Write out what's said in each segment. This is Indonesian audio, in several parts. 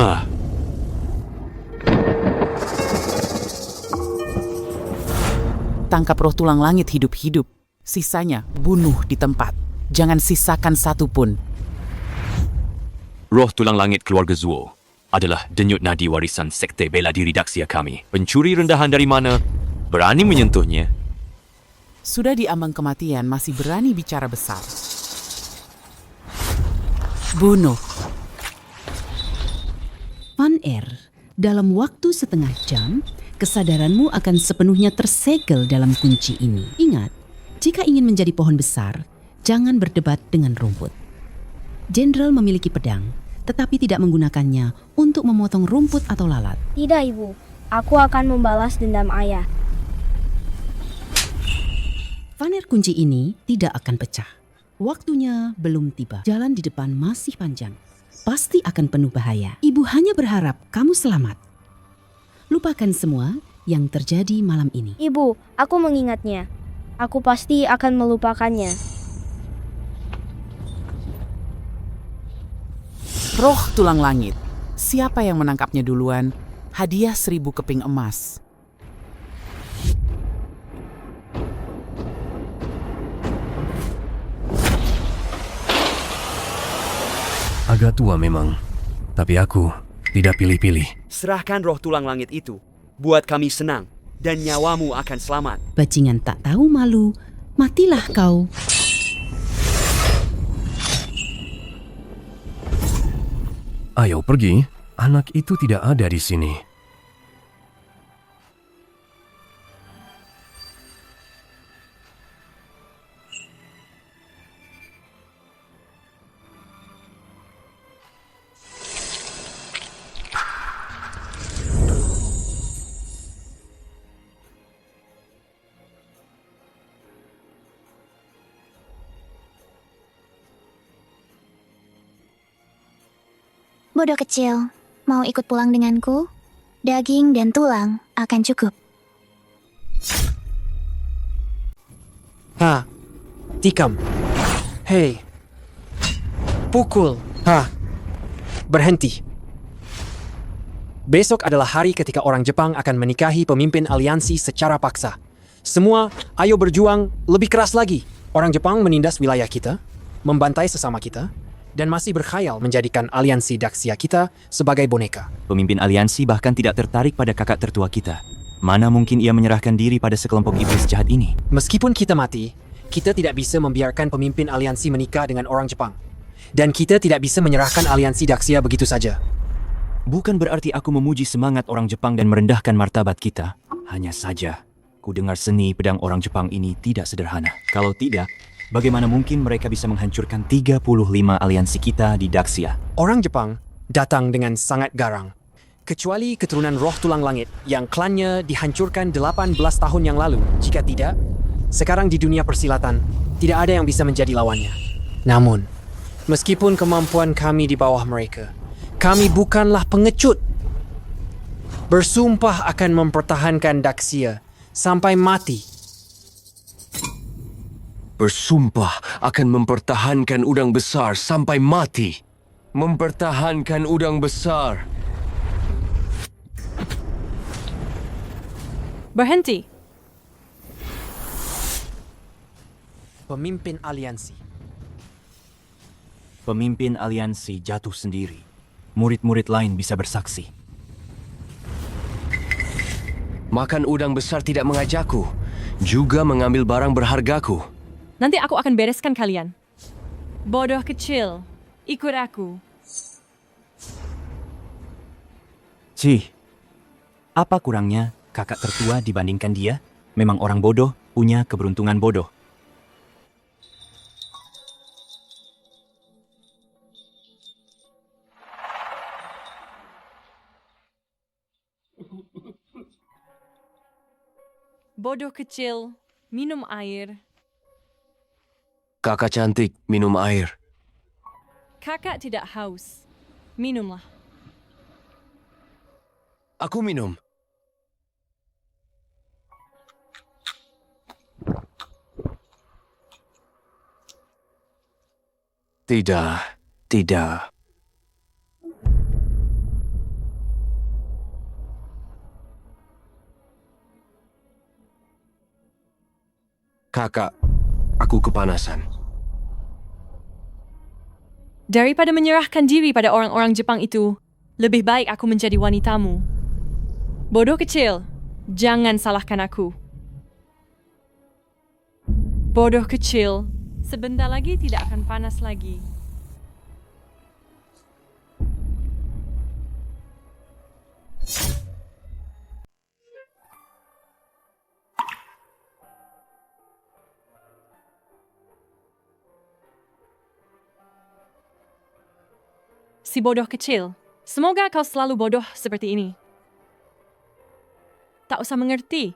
Ha, Tangkap roh tulang langit hidup-hidup. Sisanya bunuh di tempat. Jangan sisakan satu pun. roh tulang langit keluarga Zuo adalah denyut nadi warisan Sekte Bela Diri Daxia kami. Pencuri rendahan dari mana berani menyentuhnya? Sudah diambang kematian masih berani bicara besar. Bunuh. Van Er, dalam waktu setengah jam, kesadaranmu akan sepenuhnya tersegel dalam kunci ini. Ingat, jika ingin menjadi pohon besar, jangan berdebat dengan rumput. Jenderal memiliki pedang, tetapi tidak menggunakannya untuk memotong rumput atau lalat. Tidak, Ibu. Aku akan membalas dendam ayah. Van Er kunci ini tidak akan pecah. Waktunya belum tiba. Jalan di depan masih panjang. Pasti akan penuh bahaya. Ibu hanya berharap kamu selamat. Lupakan semua yang terjadi malam ini. Ibu, aku mengingatnya. Aku pasti akan melupakannya. Roh tulang langit. Siapa yang menangkapnya duluan? Hadiah 1000 keping emas. Agak tua memang, tapi aku tidak pilih-pilih. Serahkan roh tulang langit itu. Buat kami senang, dan nyawamu akan selamat. Bajingan tak tahu malu, matilah kau. Ayo pergi, anak itu tidak ada di sini. Bodoh kecil, mau ikut pulang denganku? Daging dan tulang akan cukup. Ha, tikam. Hei, pukul. Ha, berhenti. Besok adalah hari ketika orang Jepang akan menikahi pemimpin aliansi secara paksa. Semua, ayo berjuang lebih keras lagi. Orang Jepang menindas wilayah kita, membantai sesama kita, dan masih berkhayal menjadikan aliansi Daxia kita sebagai boneka. Pemimpin aliansi bahkan tidak tertarik pada kakak tertua kita. Mana mungkin ia menyerahkan diri pada sekelompok iblis jahat ini? Meskipun kita mati, kita tidak bisa membiarkan pemimpin aliansi menikah dengan orang Jepang. Dan kita tidak bisa menyerahkan aliansi Daxia begitu saja. Bukan berarti aku memuji semangat orang Jepang dan merendahkan martabat kita. Hanya saja, ku dengar seni pedang orang Jepang ini tidak sederhana. Kalau tidak, bagaimana mungkin mereka bisa menghancurkan 35 aliansi kita di Daxia? Orang Jepang datang dengan sangat garang. Kecuali keturunan roh tulang langit yang klannya dihancurkan 18 tahun yang lalu. Jika tidak, sekarang di dunia persilatan, tidak ada yang bisa menjadi lawannya. Namun, meskipun kemampuan kami di bawah mereka, kami bukanlah pengecut. Bersumpah akan mempertahankan Daxia sampai mati. Bersumpah akan mempertahankan udang besar sampai mati. Mempertahankan udang besar. Berhenti. Pemimpin aliansi. Pemimpin aliansi jatuh sendiri. Murid-murid lain bisa bersaksi. Makan udang besar tidak mengajakku. Juga mengambil barang berhargaku. Nanti aku akan bereskan kalian. Bodoh kecil, ikut aku. Cih, apa kurangnya kakak tertua dibandingkan dia? Memang orang bodoh punya keberuntungan bodoh. Bodoh kecil, minum air. Kakak cantik, minum air. Kakak tidak haus. Minumlah. Aku minum. Tidak, tidak. Kakak, aku kepanasan. Daripada menyerahkan diri pada orang-orang Jepang itu, lebih baik aku menjadi wanitamu. Bodoh kecil, jangan salahkan aku. Bodoh kecil, sebentar lagi tidak akan panas lagi. Si bodoh kecil, semoga kau selalu bodoh seperti ini. Tak usah mengerti.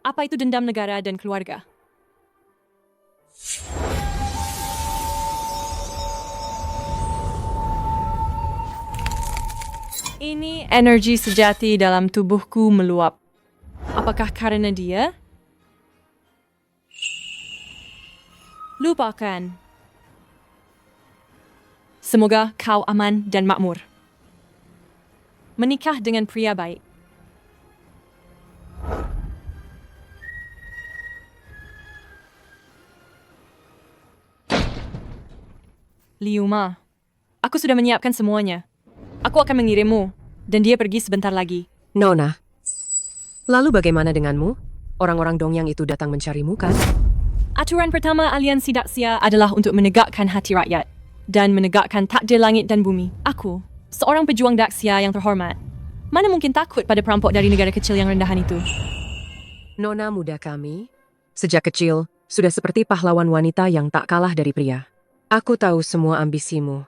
Apa itu dendam negara dan keluarga? Ini energi sejati dalam tubuhku meluap. Apakah karena dia? Lupakan. Semoga kau aman dan makmur. Menikah dengan pria baik. Liuma, aku sudah menyiapkan semuanya. Aku akan mengirimmu, dan dia pergi sebentar lagi. Nona, lalu bagaimana denganmu? Orang-orang Dongyang itu datang mencarimu, kan? Aturan pertama Aliansi Daxia adalah untuk menegakkan hati rakyat dan menegakkan takdir langit dan bumi. Aku, seorang pejuang Daxia yang terhormat, mana mungkin takut pada perampok dari negara kecil yang rendahan itu? Nona muda kami, sejak kecil, sudah seperti pahlawan wanita yang tak kalah dari pria. Aku tahu semua ambisimu.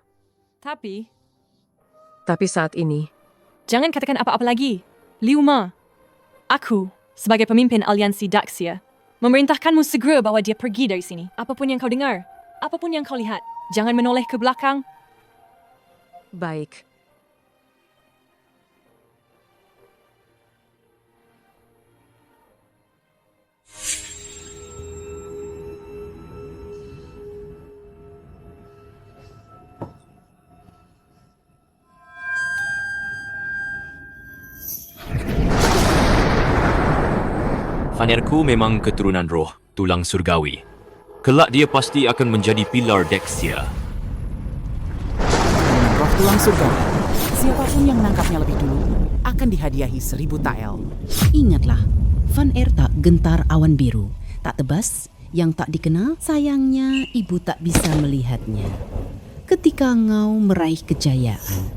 Tapi saat ini... Jangan katakan apa-apa lagi. Liuma, aku, sebagai pemimpin Aliansi Daxia, memerintahkanmu segera bawa dia pergi dari sini. Apapun yang kau dengar, apapun yang kau lihat, jangan menoleh ke belakang. Baik. Vanerku memang keturunan roh, tulang surgawi. Kelak dia pasti akan menjadi pilar Daxia. Dengan roh tulang surgawi, siapapun yang menangkapnya lebih dulu akan dihadiahi 1000 tael. Ingatlah, Van tak gentar awan biru, tak tebas, yang tak dikenal, sayangnya ibu tak bisa melihatnya. Ketika engkau meraih kejayaan.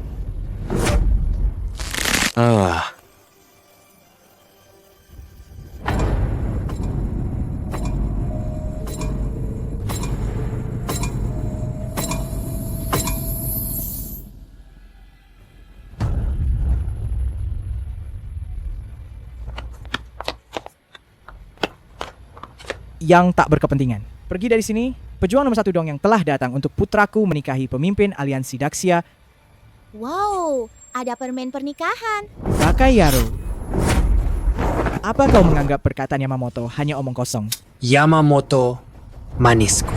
Yang tak berkepentingan. Pergi dari sini, pejuang nomor 1 Dongyang telah datang untuk putraku menikahi pemimpin Aliansi Daxia. Wow, ada permen pernikahan. Sakai Yaro. Apa kau menganggap perkataan Yamamoto hanya omong kosong? Yamamoto, manisku.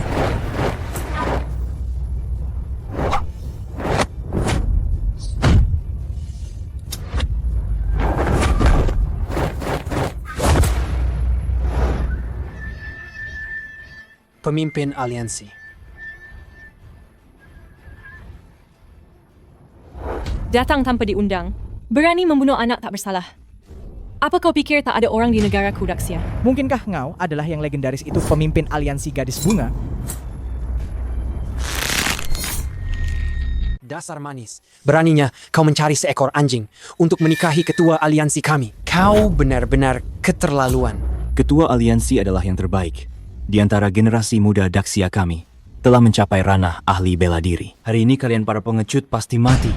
Pemimpin aliansi. Datang tanpa diundang, berani membunuh anak tak bersalah. Apa kau pikir tak ada orang di negaraku, Daxia? Mungkinkah engkau adalah yang legendaris itu pemimpin aliansi gadis bunga? Dasar manis. Beraninya kau mencari seekor anjing untuk menikahi ketua aliansi kami. Kau benar-benar keterlaluan. Ketua aliansi adalah yang terbaik. Di antara generasi muda Daxia kami, telah mencapai ranah ahli bela diri. Hari ini kalian para pengecut pasti mati.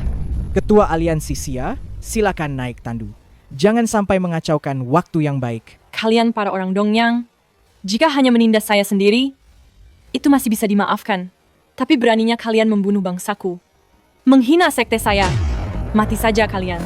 Ketua aliansi Sia, silakan naik tandu. Jangan sampai mengacaukan waktu yang baik. Kalian para orang Dongyang, jika hanya menindas saya sendiri, itu masih bisa dimaafkan. Tapi beraninya kalian membunuh bangsaku, menghina sekte saya, mati saja kalian.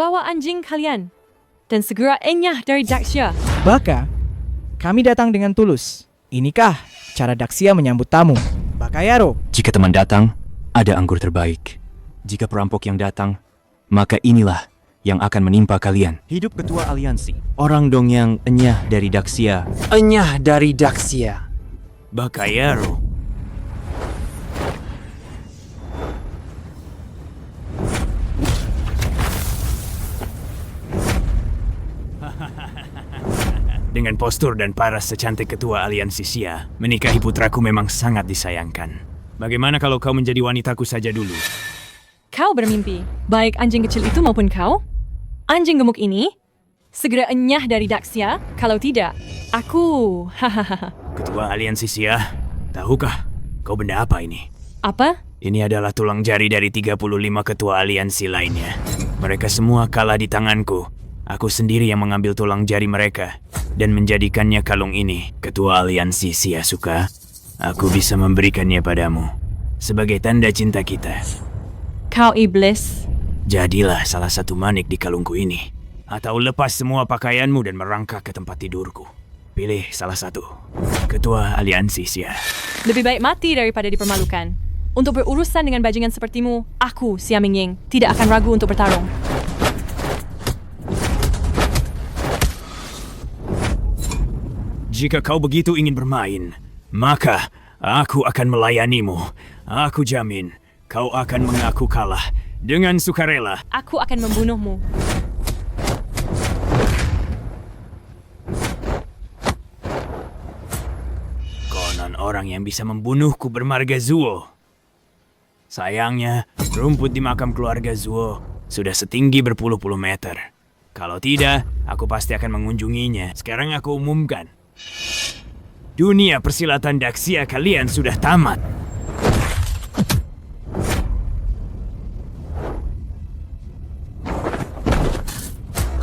Bawa anjing kalian dan segera enyah dari Daxia. Baka, kami datang dengan tulus. Inikah cara Daxia menyambut tamu? Bakayaro. Jika teman datang, ada anggur terbaik. Jika perampok yang datang, maka inilah yang akan menimpa kalian. Hidup ketua aliansi. Orang dong yang enyah dari Daxia. Enyah dari Daxia. Bakayaro. Dengan postur dan paras secantik ketua aliansi Sia, menikahi putraku memang sangat disayangkan. Bagaimana kalau kau menjadi wanitaku saja dulu? Kau bermimpi, baik anjing kecil itu maupun kau. Anjing gemuk ini, segera enyah dari Daxia. Kalau tidak, aku... hahaha. Ketua aliansi Sia, tahukah kau benda apa ini? Apa? Ini adalah tulang jari dari 35 ketua aliansi lainnya. Mereka semua kalah di tanganku. Aku sendiri yang mengambil tulang jari mereka dan menjadikannya kalung ini. Ketua aliansi Sia suka, aku bisa memberikannya padamu sebagai tanda cinta kita. Kau iblis. Jadilah salah satu manik di kalungku ini. Atau lepas semua pakaianmu dan merangkak ke tempat tidurku. Pilih salah satu. Ketua aliansi Sia. Lebih baik mati daripada dipermalukan. Untuk berurusan dengan bajingan sepertimu, aku, Xia Mingying, tidak akan ragu untuk bertarung. Jika kau begitu ingin bermain, maka aku akan melayanimu. Aku jamin kau akan mengaku kalah dengan sukarela. Aku akan membunuhmu. Konon orang yang bisa membunuhku bermarga Zuo. Sayangnya, rumput di makam keluarga Zuo sudah setinggi berpuluh-puluh meter. Kalau tidak, aku pasti akan mengunjunginya. Sekarang aku umumkan. Dunia persilatan Daxia kalian sudah tamat.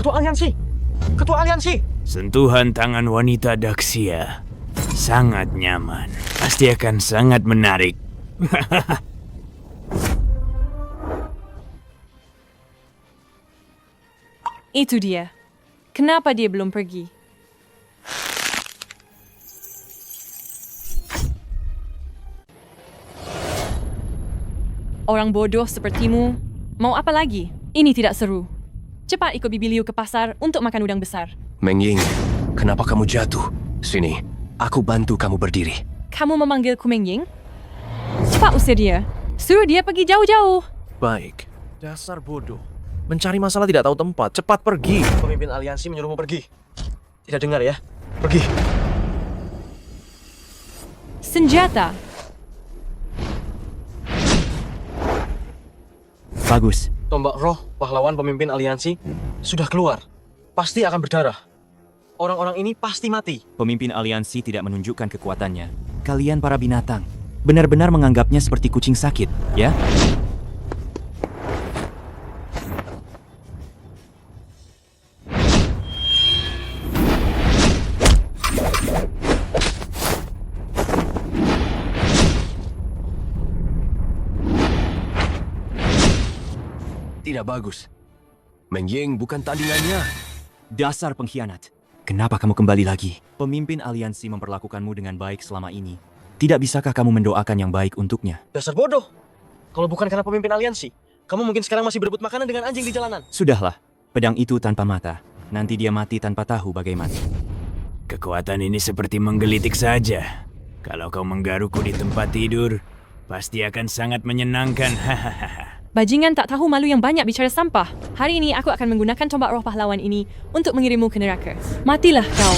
Ketua aliansi! Ketua aliansi! Sentuhan tangan wanita Daxia sangat nyaman. Pasti akan sangat menarik. Itu dia. Kenapa dia belum pergi? Orang bodoh sepertimu, mau apa lagi? Ini tidak seru. Cepat ikut Bibi Liu ke pasar untuk makan udang besar. Mengying, kenapa kamu jatuh? Sini, aku bantu kamu berdiri. Kamu memanggilku Mengying? Cepat usir dia. Suruh dia pergi jauh-jauh. Baik. Dasar bodoh. Mencari masalah tidak tahu tempat. Cepat pergi. Pemimpin aliansi menyuruhmu pergi. Tidak dengar ya? Pergi. Senjata. Bagus. Tombak roh pahlawan pemimpin aliansi sudah keluar. Pasti akan berdarah. Orang-orang ini pasti mati. Pemimpin aliansi tidak menunjukkan kekuatannya. Kalian para binatang benar-benar menganggapnya seperti kucing sakit, ya? Tidak bagus. Mengying bukan tandingannya. Dasar pengkhianat. Kenapa kamu kembali lagi? Pemimpin aliansi memperlakukanmu dengan baik selama ini. Tidak bisakah kamu mendoakan yang baik untuknya? Dasar bodoh. Kalau bukan karena pemimpin aliansi, kamu mungkin sekarang masih berebut makanan dengan anjing di jalanan. Sudahlah. Pedang itu tanpa mata. Nanti dia mati tanpa tahu bagaimana. Kekuatan ini seperti menggelitik saja. Kalau kau menggarukku di tempat tidur, pasti akan sangat menyenangkan. Hahaha. Bajingan tak tahu malu yang banyak bicara sampah. Hari ini aku akan menggunakan tombak roh pahlawan ini untuk mengirimmu ke neraka. Matilah kau.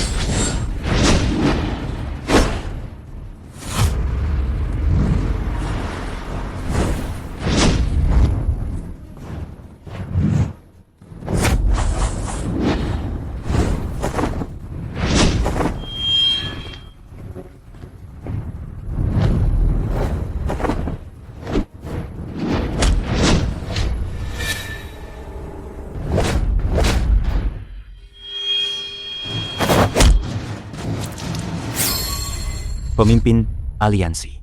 Pemimpin aliansi.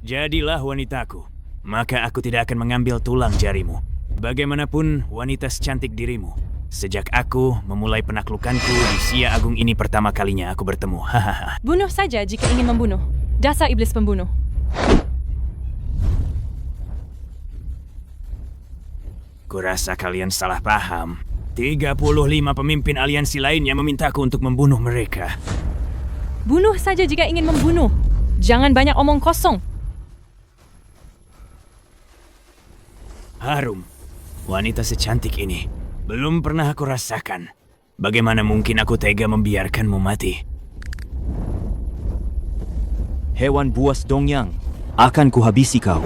Jadilah wanitaku, maka aku tidak akan mengambil tulang jarimu. Bagaimanapun wanita secantik dirimu, sejak aku memulai penaklukanku di Sia Agung ini pertama kalinya aku bertemu. Hahaha. Bunuh saja jika ingin membunuh. Dasar iblis pembunuh. Kurasa kalian salah paham. 35 pemimpin aliansi lainnya memintaku untuk membunuh mereka. Bunuh saja jika ingin membunuh. Jangan banyak omong kosong. Harum, wanita secantik ini belum pernah aku rasakan. Bagaimana mungkin aku tega membiarkanmu mati? Hewan buas Dongyang, akan kuhabisi kau.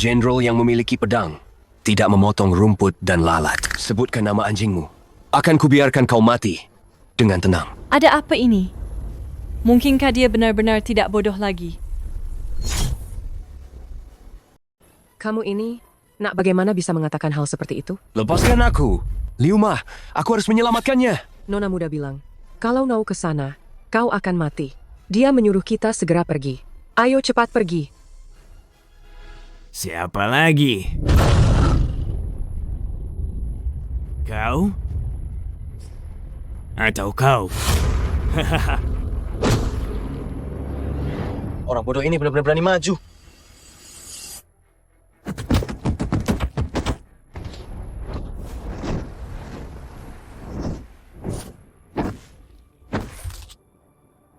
Jenderal yang memiliki pedang tidak memotong rumput dan lalat. Sebutkan nama anjingmu. Akan kubiarkan kau mati dengan tenang. Ada apa ini? Mungkinkah dia benar-benar tidak bodoh lagi? Kamu ini, nak bagaimana bisa mengatakan hal seperti itu? Lepaskan aku. Liu Ma, aku harus menyelamatkannya. Nona muda bilang, kalau Nau ke sana, kau akan mati. Dia menyuruh kita segera pergi. Ayo cepat pergi. Siapa lagi? Kau? Atau kau? Orang bodoh ini benar-benar berani maju.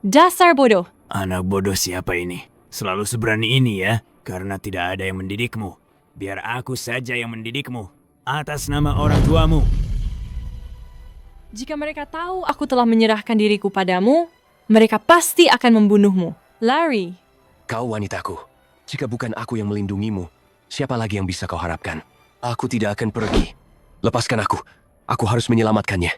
Dasar bodoh. Anak bodoh siapa ini? Selalu seberani ini ya? Karena tidak ada yang mendidikmu. Biar aku saja yang mendidikmu. Atas nama orang tuamu. Jika mereka tahu aku telah menyerahkan diriku padamu, mereka pasti akan membunuhmu. Lari. Kau wanitaku. Jika bukan aku yang melindungimu, siapa lagi yang bisa kau harapkan? Aku tidak akan pergi. Lepaskan aku. Aku harus menyelamatkannya.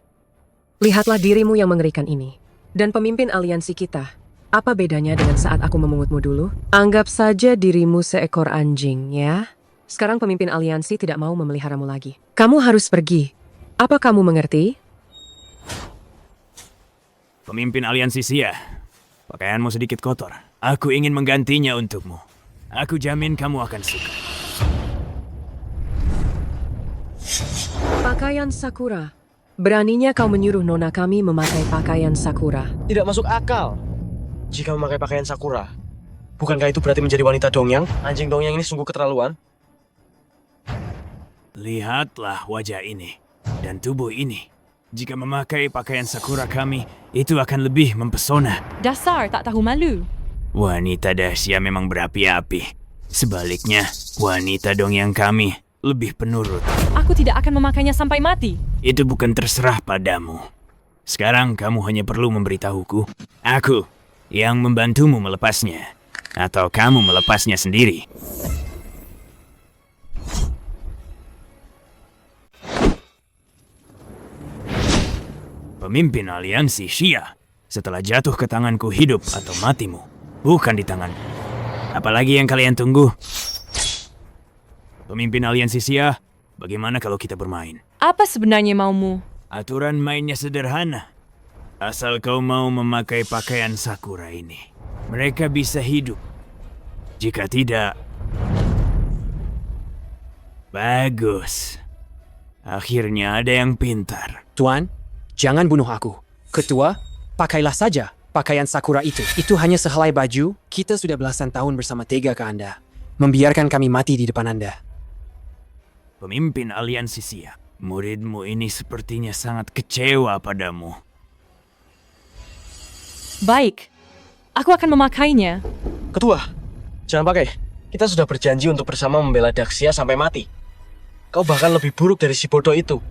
Lihatlah dirimu yang mengerikan ini. Dan pemimpin aliansi kita. Apa bedanya dengan saat aku memungutmu dulu? Anggap saja dirimu seekor anjing, ya? Sekarang pemimpin aliansi tidak mau memeliharamu lagi. Kamu harus pergi. Apa kamu mengerti? Pemimpin aliansi Sia. Pakaianmu sedikit kotor. Aku ingin menggantinya untukmu. Aku jamin kamu akan suka. Pakaian Sakura. Beraninya kau menyuruh nona kami memakai pakaian Sakura. Tidak masuk akal. Jika memakai pakaian Sakura, bukankah itu berarti menjadi wanita Dongyang? Anjing Dongyang ini sungguh keterlaluan. Lihatlah wajah ini dan tubuh ini. Jika memakai pakaian Sakura kami, itu akan lebih mempesona. Dasar tak tahu malu. Wanita Dacia memang berapi-api. Sebaliknya, wanita Dongyang kami lebih penurut. Aku tidak akan memakainya sampai mati. Itu bukan terserah padamu. Sekarang kamu hanya perlu memberitahuku. Aku yang membantumu melepasnya. Atau kamu melepasnya sendiri. Pemimpin aliansi Sia. Setelah jatuh ke tanganku hidup atau matimu. Bukan di tanganmu. Apalagi yang kalian tunggu? Pemimpin aliansi Sia, bagaimana kalau kita bermain? Apa sebenarnya maumu? Aturan mainnya sederhana. Asal kau mau memakai pakaian Sakura ini, mereka bisa hidup. Jika tidak, bagus. Akhirnya ada yang pintar. Tuan, jangan bunuh aku. Ketua, pakailah saja pakaian Sakura itu. Itu hanya sehelai baju. Kita sudah belasan tahun bersama tega ke Anda. Membiarkan kami mati di depan Anda. Pemimpin aliansi Sia, muridmu ini sepertinya sangat kecewa padamu. Baik, aku akan memakainya. Ketua, jangan pakai. Kita sudah berjanji untuk bersama membela Daxia sampai mati. Kau bahkan lebih buruk dari si bodoh itu.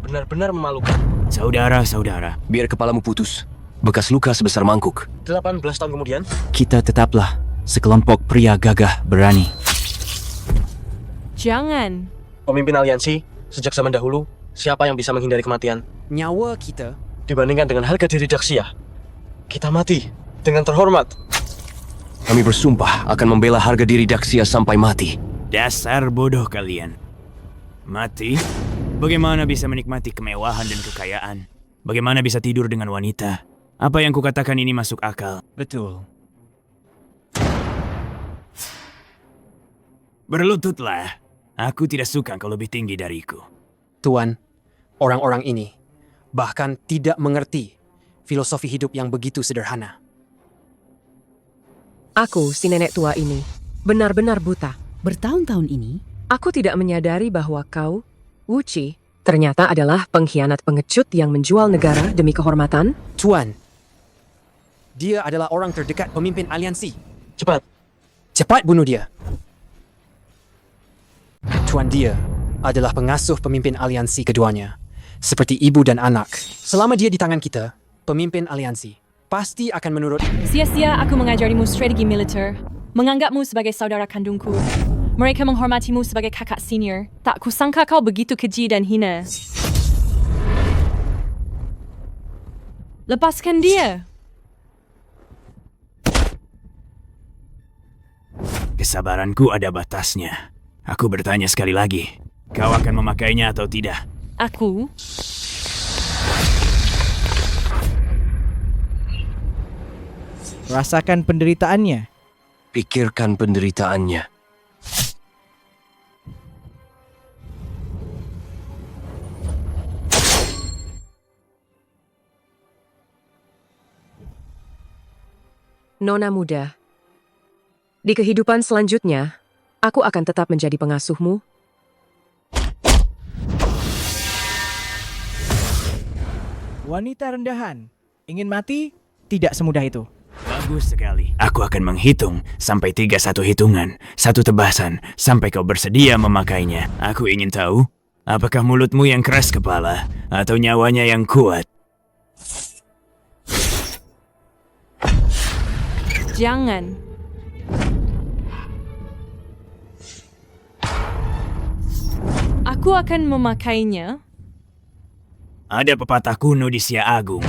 Benar-benar memalukan. Saudara-saudara, biar kepalamu putus. Bekas luka sebesar mangkuk. 18 tahun kemudian, kita tetaplah sekelompok pria gagah berani. Jangan. Pemimpin aliansi, sejak zaman dahulu, siapa yang bisa menghindari kematian? Nyawa kita dibandingkan dengan harga diri Daxia. Kita mati dengan terhormat. Kami bersumpah akan membela harga diri Daxia sampai mati. Dasar bodoh kalian. Mati Bagaimana bisa menikmati kemewahan dan kekayaan? Bagaimana bisa tidur dengan wanita? Apa yang kukatakan ini masuk akal? Betul. Berlututlah. Aku tidak suka kau lebih tinggi dariku. Tuan, orang-orang ini bahkan tidak mengerti filosofi hidup yang begitu sederhana. Aku, si nenek tua ini, benar-benar buta. Bertahun-tahun ini, aku tidak menyadari bahwa kau, Wuchi, ternyata adalah pengkhianat pengecut yang menjual negara demi kehormatan. Tuan, dia adalah orang terdekat pemimpin aliansi. Cepat bunuh dia. Tuan, dia adalah pengasuh pemimpin aliansi keduanya. Seperti ibu dan anak. Selama dia di tangan kita, pemimpin aliansi pasti akan menurut. Sia-sia aku mengajarimu strategi militer, menganggapmu sebagai saudara kandungku. Mereka menghormatimu sebagai kakak senior. Tak kusangka kau begitu keji dan hina. Lepaskan dia. Kesabaranku ada batasnya. Aku bertanya sekali lagi, kau akan memakainya atau tidak? Aku? Rasakan penderitaannya. Pikirkan penderitaannya. Nona muda, di kehidupan selanjutnya, aku akan tetap menjadi pengasuhmu. Wanita rendahan, ingin mati? Tidak semudah itu. Bagus sekali. Aku akan menghitung sampai 3 hitungan, 1 tebasan, sampai kau bersedia memakainya. Aku ingin tahu, apakah mulutmu yang keras kepala atau nyawanya yang kuat? Jangan. Aku akan memakainya. Ada pepatah kuno di Sia Agung.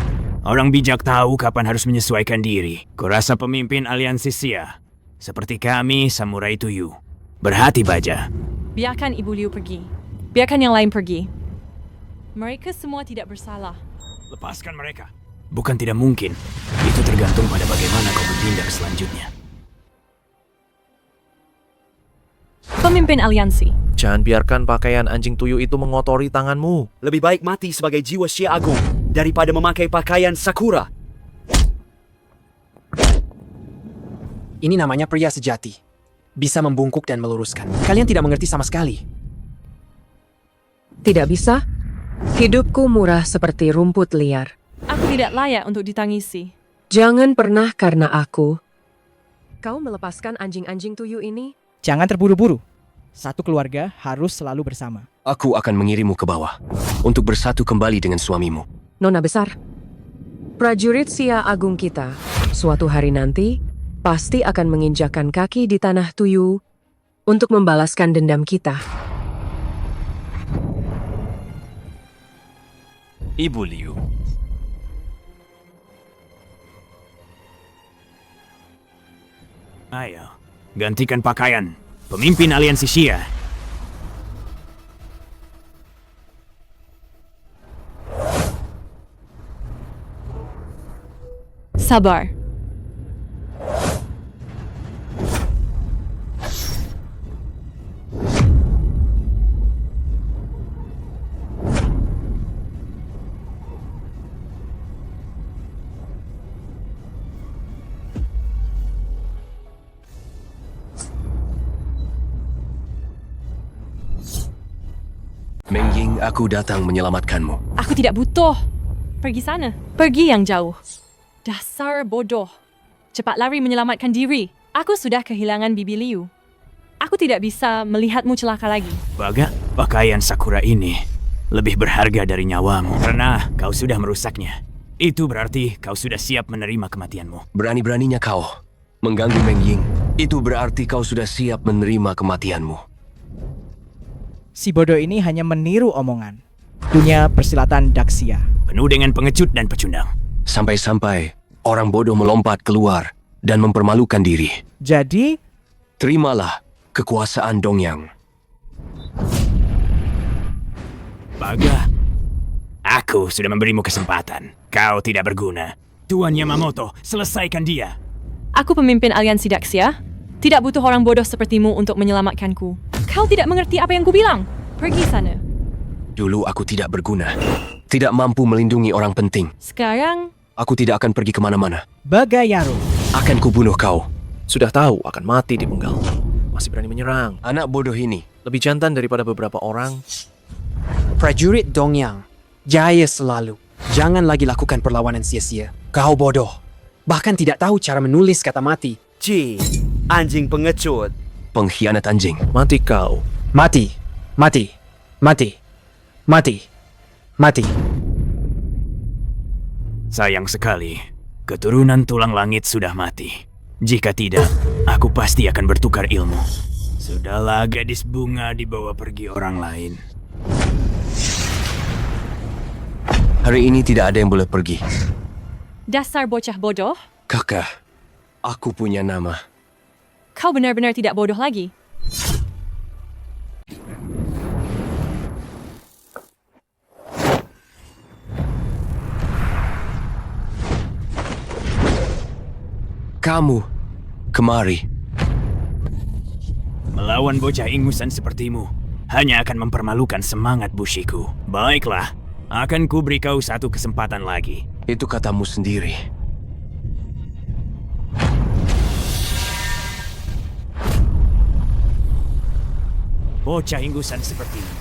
Orang bijak tahu kapan harus menyesuaikan diri. Kurasa pemimpin aliansi Sia, seperti kami, samurai Tuyu, berhati baja. Biarkan Ibu Liu pergi. Biarkan yang lain pergi. Mereka semua tidak bersalah. Lepaskan mereka. Bukan tidak mungkin. Itu tergantung pada bagaimana kau bertindak selanjutnya. Pemimpin aliansi. Jangan biarkan pakaian anjing tuyu itu mengotori tanganmu. Lebih baik mati sebagai jiwa Sia Agung daripada memakai pakaian Sakura. Ini namanya pria sejati. Bisa membungkuk dan meluruskan. Kalian tidak mengerti sama sekali. Tidak bisa? Hidupku murah seperti rumput liar. Aku tidak layak untuk ditangisi. Jangan pernah karena aku. Kau melepaskan anjing-anjing tuyu ini? Jangan terburu-buru. Satu keluarga harus selalu bersama. Aku akan mengirimmu ke bawah untuk bersatu kembali dengan suamimu. Nona besar, prajurit Sia Agung kita suatu hari nanti pasti akan menginjakan kaki di tanah tuyu untuk membalaskan dendam kita. Ibu Liu. Ayo, gantikan pakaian. Pemimpin aliansi Sia. Sabar. Meng Ying, aku datang menyelamatkanmu. Aku tidak butuh. Pergi sana. Pergi yang jauh. Dasar bodoh. Cepat lari menyelamatkan diri. Aku sudah kehilangan Bibi Liu. Aku tidak bisa melihatmu celaka lagi. Baga, pakaian Sakura ini lebih berharga dari nyawamu karena kau sudah merusaknya. Itu berarti kau sudah siap menerima kematianmu. Berani-beraninya kau mengganggu Meng Ying. Itu berarti kau sudah siap menerima kematianmu. Si bodoh ini hanya meniru omongan. Dunia persilatan Daxia. Penuh dengan pengecut dan pecundang. Sampai-sampai orang bodoh melompat keluar dan mempermalukan diri. Jadi, terimalah kekuasaan Dongyang. Baga, aku sudah memberimu kesempatan. Kau tidak berguna. Tuan Yamamoto, selesaikan dia. Aku pemimpin aliansi Daxia. Tidak butuh orang bodoh sepertimu untuk menyelamatkanku. Kau tidak mengerti apa yang kubilang. Pergi sana. Dulu aku tidak berguna. Tidak mampu melindungi orang penting. Sekarang, Aku tidak akan pergi kemana-mana. Bagayaro. Akan kubunuh kau. Sudah tahu akan mati di penggal. Masih berani menyerang. Anak bodoh ini. Lebih jantan daripada beberapa orang. Prajurit Dongyang, jaya selalu. Jangan lagi lakukan perlawanan sia-sia. Kau bodoh. Bahkan tidak tahu cara menulis kata mati. Anjing pengecut. Pengkhianat anjing. Mati kau. Mati. Mati. Mati. Mati. Mati. Sayang sekali, keturunan tulang langit sudah mati. Jika tidak, aku pasti akan bertukar ilmu. Sudahlah, gadis bunga dibawa pergi orang lain. Hari ini tidak ada yang boleh pergi. dasar bocah bodoh. Kakak, aku punya nama. Kau benar-benar tidak bodoh lagi. Kamu, kemari. Melawan bocah ingusan sepertimu hanya akan mempermalukan semangat Bushiku. Baiklah, akan kuberi kau satu kesempatan lagi. Itu katamu sendiri. Bocah ingusan sepertimu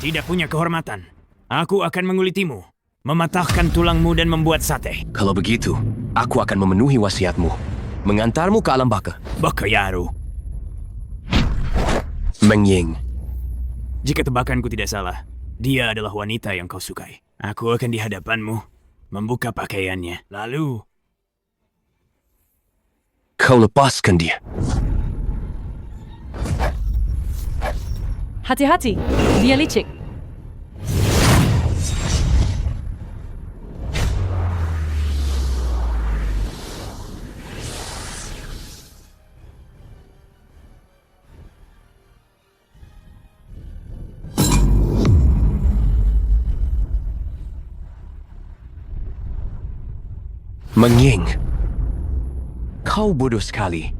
tidak punya kehormatan. Aku akan mengulitimu, mematahkan tulangmu dan membuat sate. Kalau begitu, aku akan memenuhi wasiatmu. Mengantarmu ke alam baka. Bakayaru. Meng Ying. Jika tebakanku tidak salah, dia adalah wanita yang kau sukai. Aku akan di hadapanmu, membuka pakaiannya. Lalu, kau lepaskan dia. Hati-hati, dia licik. Meng Ying, kau bodoh sekali.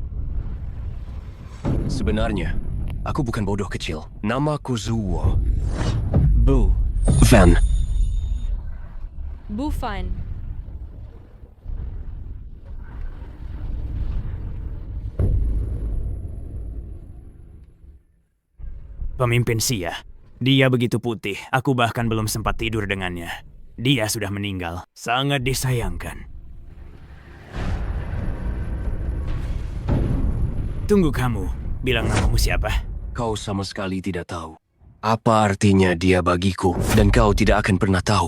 Sebenarnya, aku bukan bodoh kecil. Namaku Zuo. Bu. Van. Bufan. pemimpin Xia. Dia begitu putih, aku bahkan belum sempat tidur dengannya. Dia sudah meninggal. Sangat disayangkan. Tunggu kamu, bilang namamu siapa? Kau sama sekali tidak tahu. Apa artinya dia bagiku, dan kau tidak akan pernah tahu.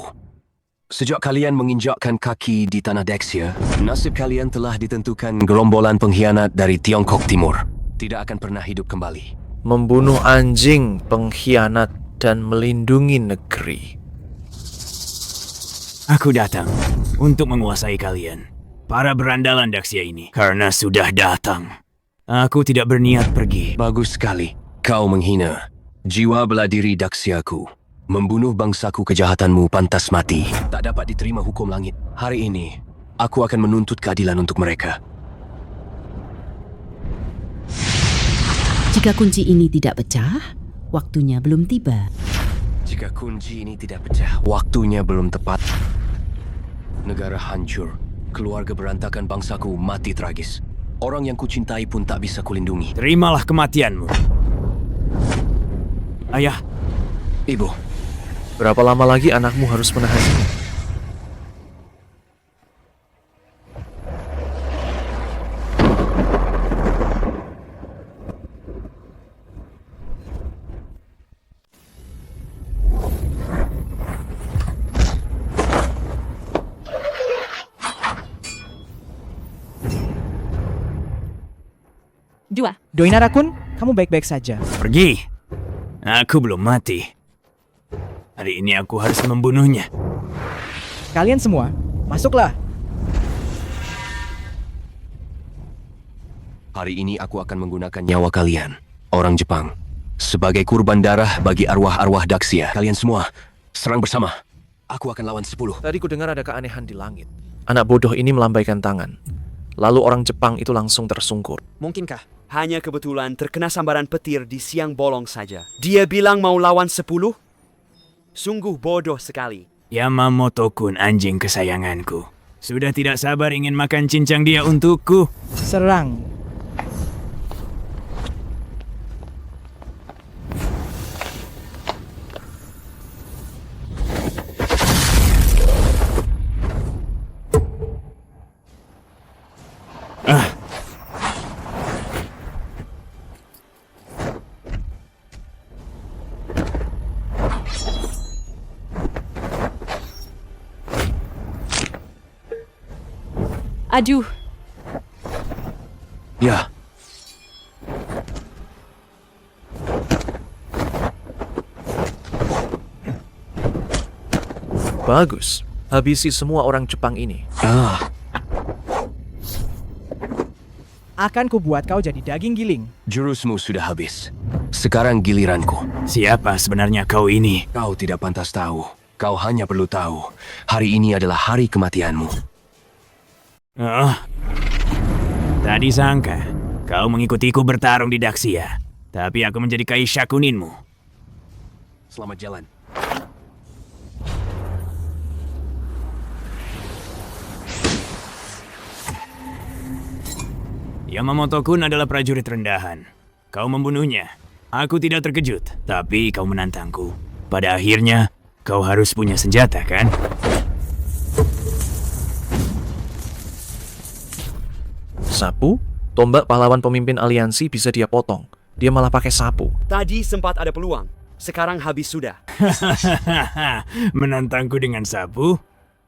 Sejak kalian menginjakkan kaki di tanah Daxia, nasib kalian telah ditentukan gerombolan pengkhianat dari Tiongkok Timur. Tidak akan pernah hidup kembali. Membunuh anjing, pengkhianat, dan melindungi negeri. Aku datang untuk menguasai kalian, para berandalan Daxia ini, karena sudah datang. Aku tidak berniat pergi. Bagus sekali. Kau menghina jiwa bela diri Daxiaku. Membunuh bangsaku, kejahatanmu pantas mati. Tak dapat diterima hukum langit. Hari ini, aku akan menuntut keadilan untuk mereka. Jika kunci ini tidak pecah, waktunya belum tiba. Jika kunci ini tidak pecah, waktunya belum tepat. Negara hancur. Keluarga berantakan, bangsaku mati tragis. Orang yang kucintai pun tak bisa kulindungi. Terimalah kematianmu. Ayah. Ibu. Berapa lama lagi anakmu harus menahan ini? Dua. Doinara-kun, kamu baik-baik saja. Pergi. Aku belum mati. Hari ini aku harus membunuhnya. Kalian semua, masuklah. Hari ini aku akan menggunakan nyawa kalian, orang Jepang, sebagai kurban darah bagi arwah-arwah Daxia. Kalian semua Serang bersama. Aku akan lawan 10. Tadi ku dengar ada keanehan di langit. Anak bodoh ini melambaikan tangan. Lalu orang Jepang itu langsung tersungkur. Mungkinkah? Hanya kebetulan terkena sambaran petir di siang bolong saja. Dia bilang mau lawan 10? Sungguh bodoh sekali. Yamamoto-kun, anjing kesayanganku. Sudah tidak sabar ingin makan cincang dia untukku. Serang. Aduh, Ya, Bagus. Habisi semua orang Jepang ini. Akan kubuat kau jadi daging giling. jurusmu sudah habis. Sekarang giliranku. Siapa sebenarnya kau ini? Kau tidak pantas tahu. Kau hanya perlu tahu. Hari ini adalah hari kematianmu. Oh, tadi sangka kau mengikutiku bertarung di Daxia. Tapi aku menjadi Kaisha Kuninmu. Selamat jalan. Yamamoto-kun adalah prajurit rendahan. Kau membunuhnya. Aku tidak terkejut, tapi kau menantangku. Pada akhirnya, kau harus punya senjata, kan? Sapu? Tombak pahlawan pemimpin aliansi bisa dia potong. Dia malah pakai sapu. Tadi sempat ada peluang. Sekarang habis sudah. Menantangku dengan sapu?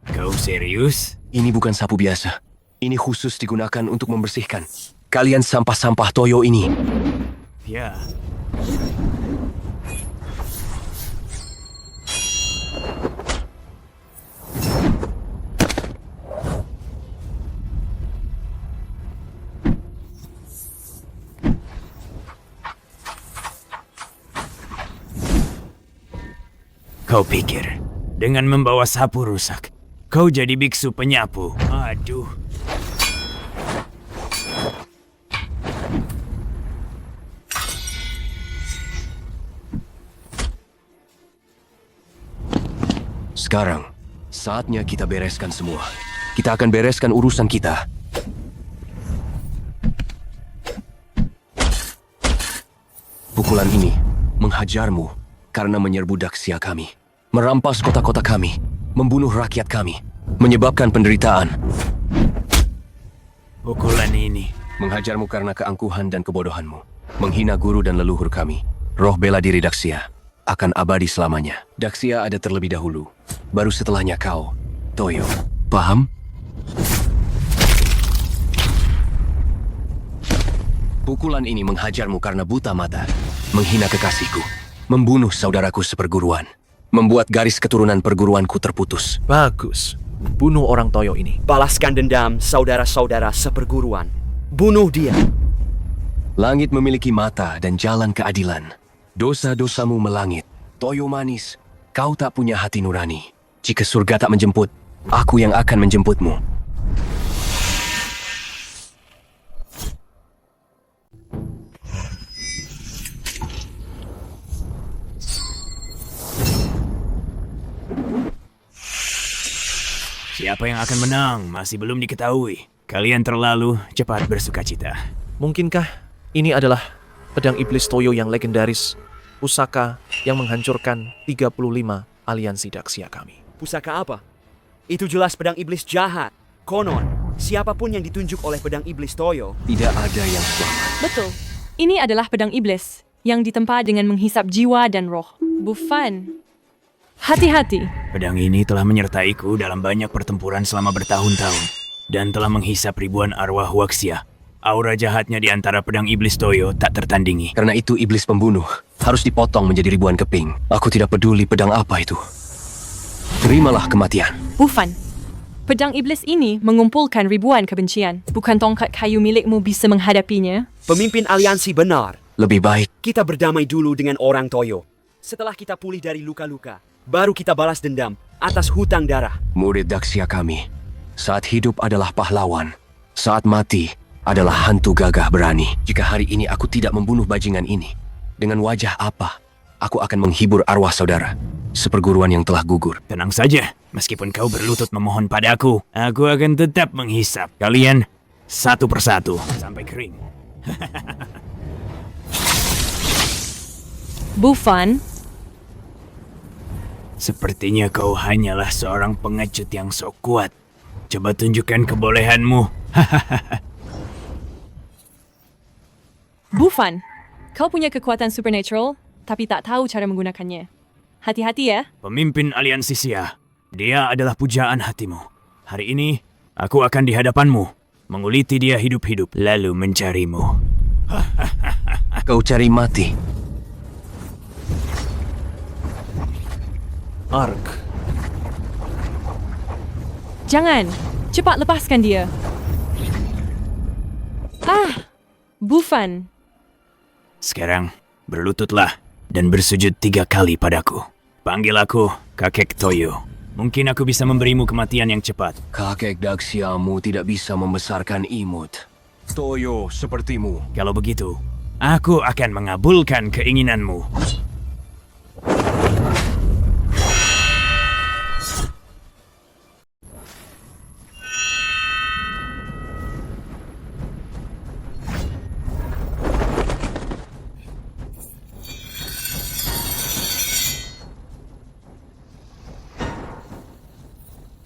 Kau serius? Ini bukan sapu biasa. Ini khusus digunakan untuk membersihkan. Kalian sampah-sampah toyo ini. Ya. Kau pikir, dengan membawa sapu rusak, kau jadi biksu penyapu? Aduh. Sekarang, saatnya kita bereskan semua. Kita akan bereskan urusan kita. Pukulan ini menghajarmu karena menyerbu Daxia kami. Merampas kota-kota kami, membunuh rakyat kami, menyebabkan penderitaan. Pukulan ini Menghajarmu karena keangkuhan dan kebodohanmu. Menghina guru dan leluhur kami. Roh bela diri Daxia akan abadi selamanya. Daxia ada terlebih dahulu. Baru setelahnya kau, Toyo. Paham? Pukulan ini menghajarmu karena buta mata. Menghina kekasihku. Membunuh saudaraku seperguruan. Membuat garis keturunan perguruanku terputus. Bagus. Bunuh orang Toyo ini. Balaskan dendam saudara-saudara seperguruan. Bunuh dia. Langit memiliki mata dan jalan keadilan. Dosa-dosamu melangit. Toyo manis, kau tak punya hati nurani. Jika surga tak menjemput, aku yang akan menjemputmu. Siapa yang akan menang masih belum diketahui. Kalian terlalu cepat bersukacita. Mungkinkah ini adalah pedang iblis Toyo yang legendaris? Pusaka yang menghancurkan 35 aliansi Daxia kami. Pusaka apa? Itu jelas pedang iblis jahat. Konon, siapapun yang ditunjuk oleh pedang iblis Toyo, tidak ada yang selamat. Betul. Ini adalah pedang iblis yang ditempa dengan menghisap jiwa dan roh. Buffan. Hati-hati. Pedang ini telah menyertaiku dalam banyak pertempuran selama bertahun-tahun dan telah menghisap ribuan arwah Waxia. Aura jahatnya di antara pedang iblis Toyo tak tertandingi. Karena itu iblis pembunuh harus dipotong menjadi ribuan keping. Aku tidak peduli pedang apa itu. Terimalah kematian. Buffan. Pedang iblis ini mengumpulkan ribuan kebencian. Bukan tongkat kayu milikmu bisa menghadapinya. pemimpin aliansi benar. Lebih baik Kita berdamai dulu dengan orang Toyo. Setelah kita pulih dari luka-luka, baru kita balas dendam atas hutang darah. Murid Daxia kami, saat hidup adalah pahlawan, saat mati adalah hantu gagah berani. Jika hari ini aku tidak membunuh bajingan ini, dengan wajah apa aku akan menghibur arwah saudara seperguruan yang telah gugur? Tenang saja, meskipun kau berlutut memohon padaku, aku akan tetap menghisap kalian satu persatu sampai kering. Bufan, Sepertinya kau hanyalah seorang pengecut yang sok kuat. Coba tunjukkan kebolehanmu. Bufan, kau punya kekuatan supernatural, tapi tak tahu cara menggunakannya. Hati-hati ya. Pemimpin aliansi Sia, dia adalah pujaan hatimu. Hari ini, aku akan di hadapanmu, menguliti dia hidup-hidup, lalu mencarimu. Kau cari mati. Ark. Jangan, cepat lepaskan dia. Bufan. Sekarang, berlututlah dan bersujud 3 kali padaku. Panggil aku Kakek Toyo. Mungkin aku bisa memberimu kematian yang cepat. Kakek Daxiamu tidak bisa membesarkan imut. Toyo sepertimu. Kalau begitu, aku akan mengabulkan keinginanmu.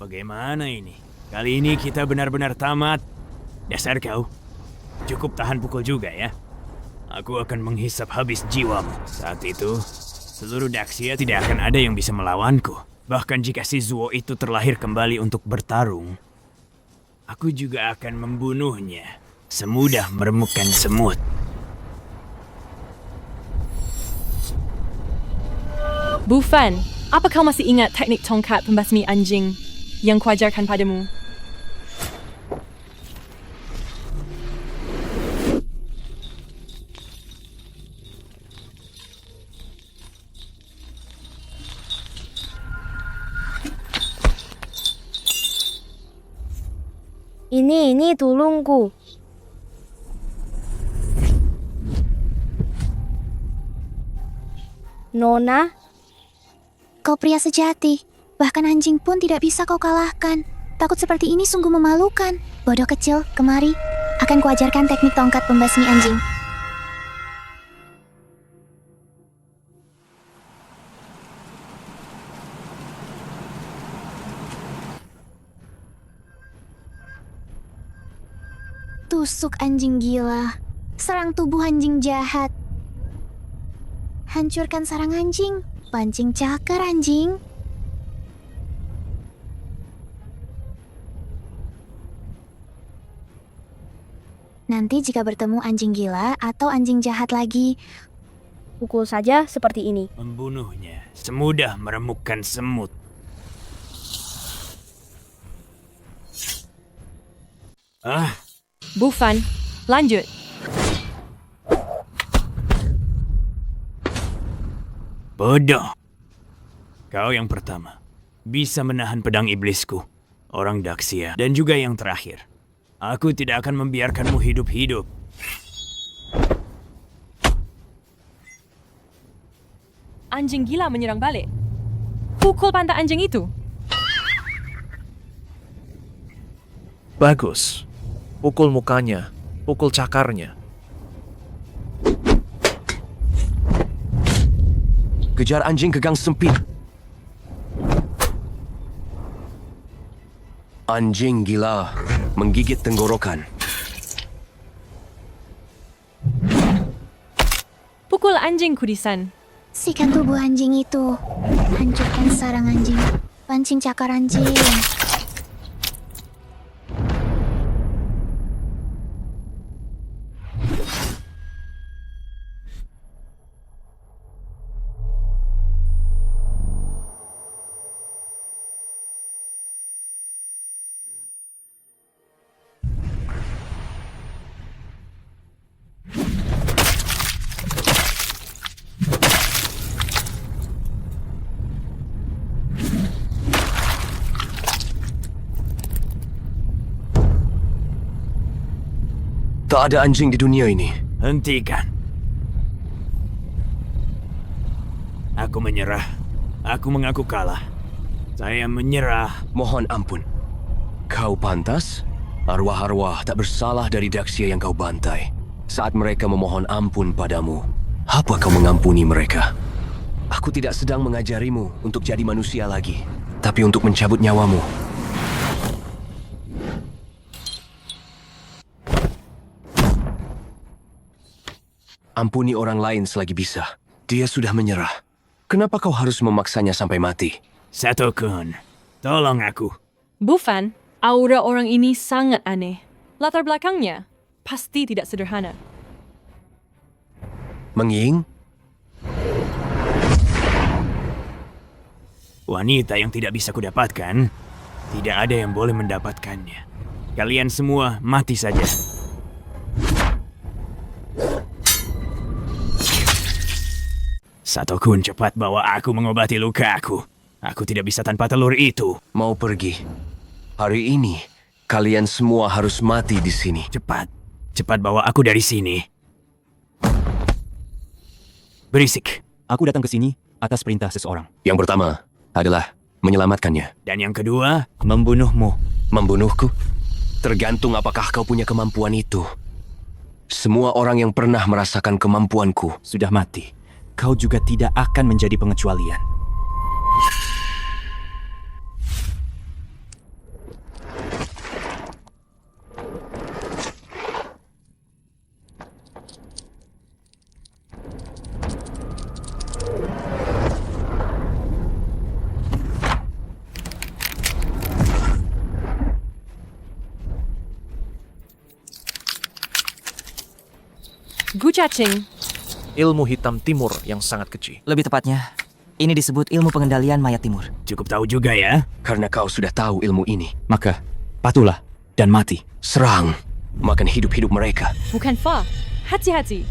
Bagaimana ini? Kali ini kita benar-benar tamat. Dasar kau. Cukup tahan pukul juga ya. Aku akan menghisap habis jiwamu. Saat itu, seluruh Daxia tidak akan ada yang bisa melawanku. Bahkan jika si Zuo itu terlahir kembali untuk bertarung, aku juga akan membunuhnya. Semudah meremukkan semut. Bufan, apa kau masih ingat teknik tongkat pembasmi anjing yang kuajarkan padamu? Ini tulungku. Nona? Kau pria sejati. Bahkan anjing pun tidak bisa kau kalahkan. Takut seperti ini sungguh memalukan. Bodoh kecil, kemari. Akan kuajarkan teknik tongkat pembasmi anjing. Tusuk anjing gila. Serang tubuh anjing jahat. Hancurkan sarang anjing. Pancing cakar anjing. Nanti jika bertemu anjing gila atau anjing jahat lagi, pukul saja seperti ini. Membunuhnya semudah meremukkan semut. Bufan, lanjut. Bodoh. Kau yang pertama bisa menahan pedang iblisku, orang Daxia, dan juga yang terakhir. Aku tidak akan membiarkanmu hidup-hidup. Anjing gila menyerang balik. Pukul pantat anjing itu. Bagus. Pukul mukanya. Pukul cakarnya. Kejar anjing ke gang sempit. Anjing gila menggigit tenggorokan. Pukul anjing kudisan. sikat tubuh anjing itu. Hancurkan sarang anjing. Pancing cakar anjing. Tak ada anjing di dunia ini. Hentikan. Aku menyerah. Aku mengaku kalah. Saya menyerah. Mohon ampun. Kau pantas? Arwah-arwah tak bersalah dari Daxia yang kau bantai. Saat mereka memohon ampun padamu, apa kau mengampuni mereka? Aku tidak sedang mengajarimu untuk jadi manusia lagi, tapi untuk mencabut nyawamu. Ampuni orang lain selagi bisa. Dia sudah menyerah. Kenapa kau harus memaksanya sampai mati? Sato-kun, tolong aku. Bufan, aura orang ini sangat aneh. Latar belakangnya pasti tidak sederhana. Mengying? Wanita yang tidak bisa kudapatkan, tidak ada yang boleh mendapatkannya. Kalian semua mati saja. Sato-kun, cepat bawa aku mengobati luka aku. Aku tidak bisa tanpa telur itu. Mau pergi? Hari ini, kalian semua harus mati di sini. Cepat. Cepat bawa aku dari sini. Berisik. Aku datang ke sini atas perintah seseorang. Yang pertama adalah menyelamatkannya. Dan yang kedua, membunuhmu. Membunuhku? Tergantung apakah kau punya kemampuan itu. Semua orang yang pernah merasakan kemampuanku sudah mati. Kau juga tidak akan menjadi pengecualian. Gu cacing. Ilmu hitam timur yang sangat keji. Lebih tepatnya, ini disebut ilmu pengendalian mayat timur. Cukup tahu juga ya. Karena kau sudah tahu ilmu ini, maka patuhlah dan mati. Serang, makan hidup-hidup mereka. Bukan Fa. Hati-hati.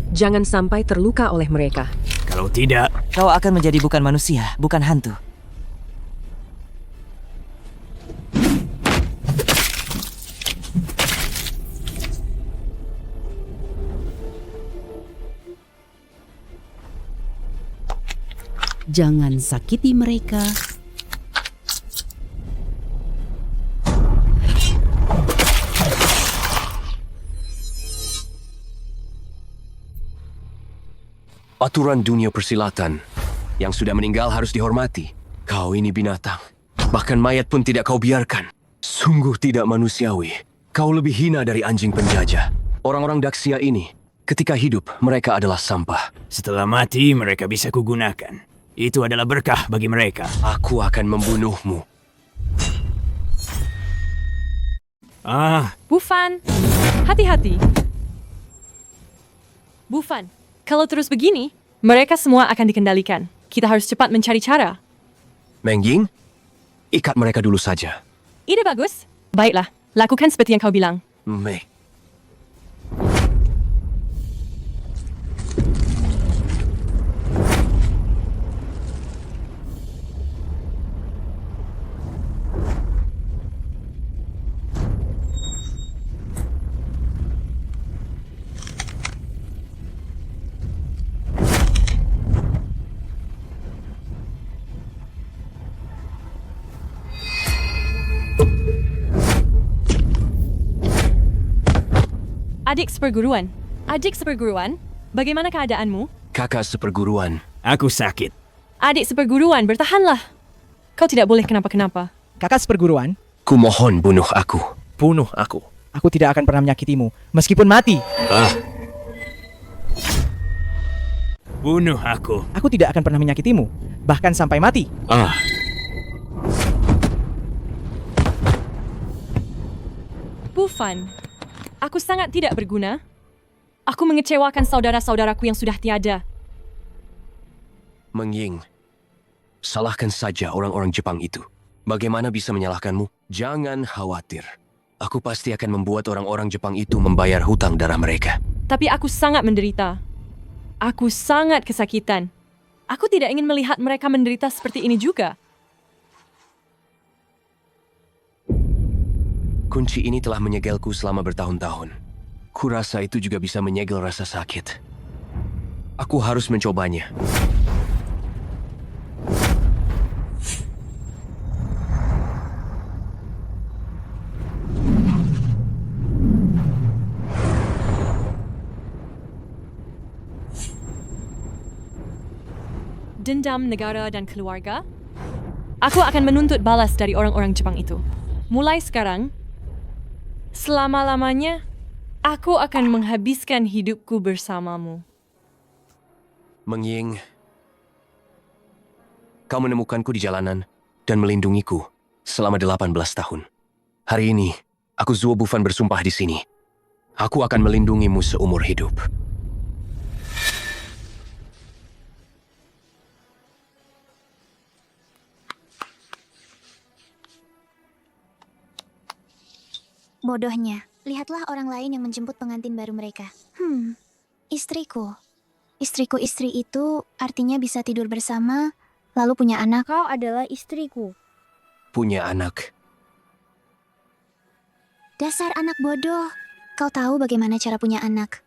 Jangan sampai terluka oleh mereka. Kalau tidak, kau akan menjadi bukan manusia, bukan hantu. Jangan sakiti mereka. Aturan dunia persilatan. Yang sudah meninggal harus dihormati. Kau ini binatang. Bahkan mayat pun tidak kau biarkan. Sungguh tidak manusiawi. Kau lebih hina dari anjing penjajah. Orang-orang Daxia ini, ketika hidup, mereka adalah sampah. Setelah mati, mereka bisa kugunakan. Itu adalah berkah bagi mereka. Aku akan membunuhmu. Bufan, hati-hati. Bufan, kalau terus begini, mereka semua akan dikendalikan. Kita harus cepat mencari cara. Mengying, ikat mereka dulu saja. Ide bagus. Baiklah, lakukan seperti yang kau bilang. Mei. Adik seperguruan, bagaimana keadaanmu? Kakak seperguruan. Aku sakit. Adik seperguruan, bertahanlah. Kau tidak boleh kenapa-kenapa. Kakak seperguruan, Kumohon bunuh aku. Bunuh aku. aku tidak akan pernah menyakitimu, meskipun mati. Bunuh aku. Aku tidak akan pernah menyakitimu, bahkan sampai mati. Bufan, aku sangat tidak berguna. Aku mengecewakan saudara-saudaraku yang sudah tiada. Mengying, salahkan saja orang-orang Jepang itu. Bagaimana bisa menyalahkanmu? Jangan khawatir. Aku pasti akan membuat orang-orang Jepang itu membayar hutang darah mereka. Tapi aku sangat menderita. Aku sangat kesakitan. Aku tidak ingin melihat mereka menderita seperti ini juga. Kunci ini telah menyegelku selama bertahun-tahun. Kurasa itu juga bisa menyegel rasa sakit. Aku harus mencobanya. Dendam negara dan keluarga? Aku akan menuntut balas dari orang-orang Jepang itu. Mulai sekarang, selama-lamanya, aku akan menghabiskan hidupku bersamamu. Meng Ying, kau menemukanku di jalanan dan melindungiku selama 18 tahun. Hari ini, aku Zuo Bufan bersumpah di sini. Aku akan melindungimu seumur hidup. Bodohnya, lihatlah orang lain yang menjemput pengantin baru mereka. Istriku. Istriku istri itu artinya bisa tidur bersama, lalu punya anak. Kau adalah istriku. Punya anak. Dasar anak bodoh. Kau tahu bagaimana cara punya anak.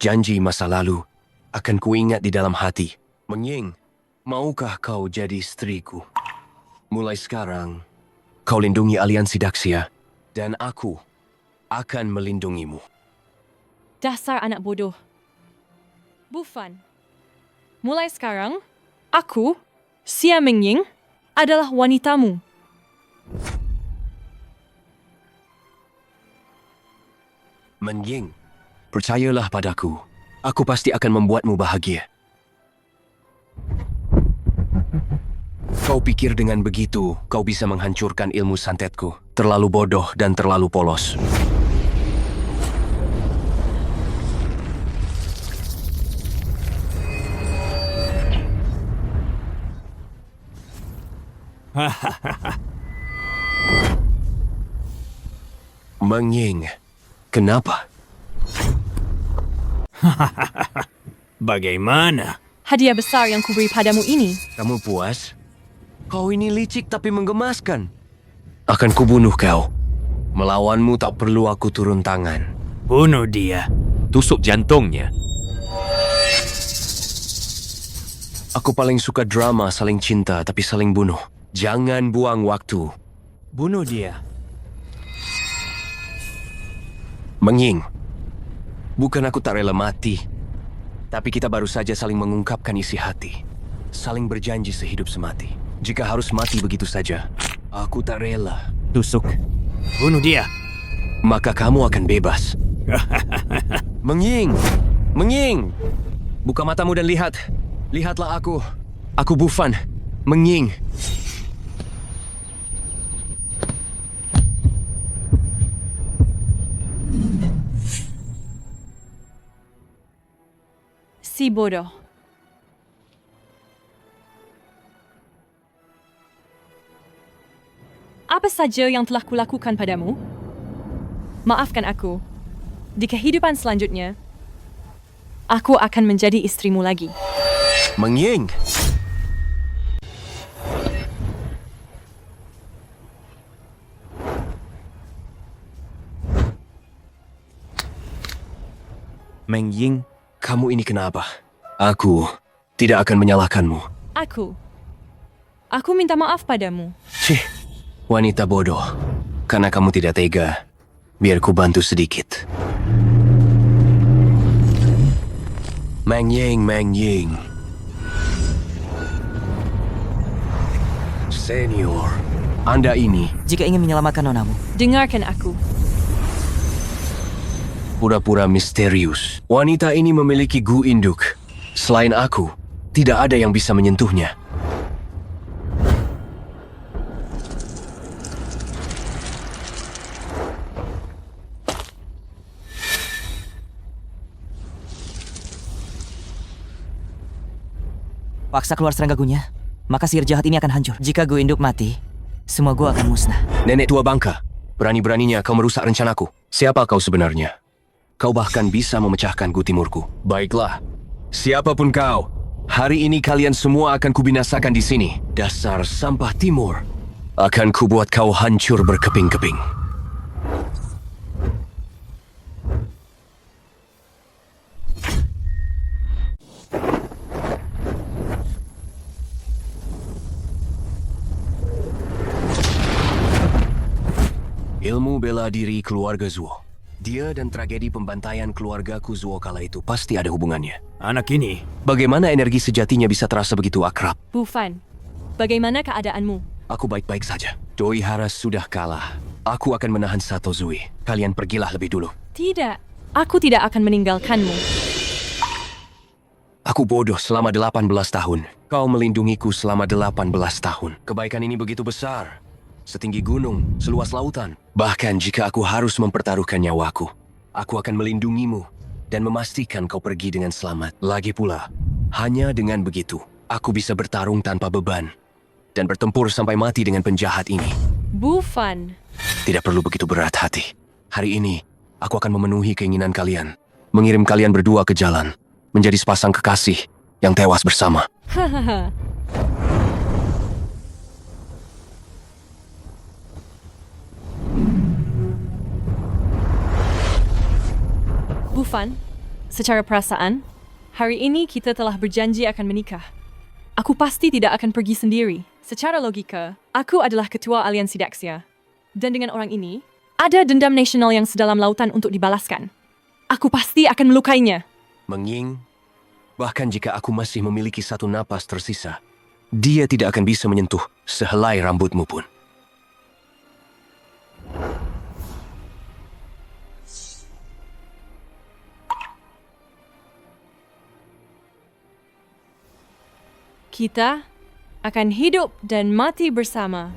Janji masa lalu akan kuingat di dalam hati. Meng Ying, maukah kau jadi istriku? Mulai sekarang, kau lindungi aliansi Daxia, dan aku akan melindungimu. Dasar anak bodoh. Bufan, mulai sekarang, aku, Xia Mengying, adalah wanitamu. Meng Ying, percayalah padaku. Aku pasti akan membuatmu bahagia. Kau pikir dengan begitu, kau bisa menghancurkan ilmu santetku. Terlalu bodoh dan terlalu polos. Meng Ying, kenapa? Bagaimana? Hadiah besar yang kuberi padamu ini. Kamu puas? Kau ini licik tapi menggemaskan. Akan kubunuh kau. Melawanmu tak perlu aku turun tangan. Bunuh dia. Tusuk jantungnya. Aku paling suka drama saling cinta tapi saling bunuh. Jangan buang waktu. Bunuh dia. Meng Ying, bukan aku tak rela mati. Tapi kita baru saja saling mengungkapkan isi hati. Saling berjanji sehidup semati. Jika harus mati begitu saja, aku tak rela. Tusuk. Bunuh dia. Maka kamu akan bebas. Meng Ying! Meng Ying! Buka matamu dan lihat. Lihatlah aku. Aku Bufan. Meng Ying. Si bodoh. Apa saja yang telah kulakukan padamu? Maafkan aku. Di kehidupan selanjutnya, aku akan menjadi istrimu lagi. Meng Ying! Meng Ying, kamu ini kenapa? Aku tidak akan menyalahkanmu. Aku minta maaf padamu. Cih, wanita bodoh. Karena kamu tidak tega, biar ku bantu sedikit. Meng Ying, Meng Ying. Senior, Anda ini... Jika ingin menyelamatkan nonamu. Dengarkan aku. Pura-pura misterius. Wanita ini memiliki gu induk. Selain aku, tidak ada yang bisa menyentuhnya. Paksa keluar seranggagunya, maka sihir jahat ini akan hancur. Jika gu induk mati, semua gu akan musnah. Nenek tua bangka, Berani-beraninya kau merusak rencanaku. Siapa kau sebenarnya? Kau bahkan bisa memecahkan Gu Timurku. Baiklah. Siapapun kau, hari ini kalian semua akan kubinasakan di sini. Dasar sampah timur. Akan kubuat kau hancur berkeping-keping. Ilmu bela diri keluarga Zuo. Dia dan tragedi pembantaian keluargaku Zuo kala itu pasti ada hubungannya. Anak ini, Bagaimana energi sejatinya bisa terasa begitu akrab? Bu Fan, bagaimana keadaanmu? Aku baik-baik saja. Doi Hara sudah kalah. Aku akan menahan Sato Zui. Kalian pergilah lebih dulu. Tidak, aku tidak akan meninggalkanmu. Aku bodoh selama 18 tahun. Kau melindungiku selama 18 tahun. Kebaikan ini begitu besar. Setinggi gunung, seluas lautan. Bahkan jika aku harus mempertaruhkan nyawaku, aku akan melindungimu dan memastikan kau pergi dengan selamat. Lagi pula, hanya dengan begitu, aku bisa bertarung tanpa beban dan bertempur sampai mati dengan penjahat ini. Bu Fan, Tidak perlu begitu berat hati. Hari ini, aku akan memenuhi keinginan kalian. Mengirim kalian berdua ke jalan, menjadi sepasang kekasih yang tewas bersama. hahaha. Bu Fan, secara perasaan, hari ini kita telah berjanji akan menikah. Aku pasti tidak akan pergi sendiri. Secara logika, aku adalah ketua aliansi Daxia. Dan dengan orang ini, ada dendam nasional yang sedalam lautan untuk dibalaskan. Aku pasti akan melukainya. Mengying, bahkan jika aku masih memiliki satu napas tersisa, dia tidak akan bisa menyentuh sehelai rambutmu pun. Kita akan hidup dan mati bersama.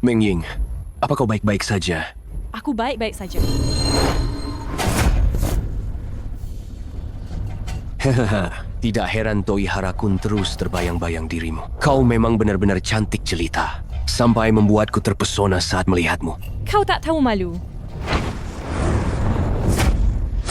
Mengying, apa kau baik-baik saja? Aku baik-baik saja. Hahaha, tidak heran Doi Hara Kun terus terbayang-bayang dirimu. Kau memang benar-benar cantik jelita, sampai membuatku terpesona saat melihatmu. Kau tak tahu malu.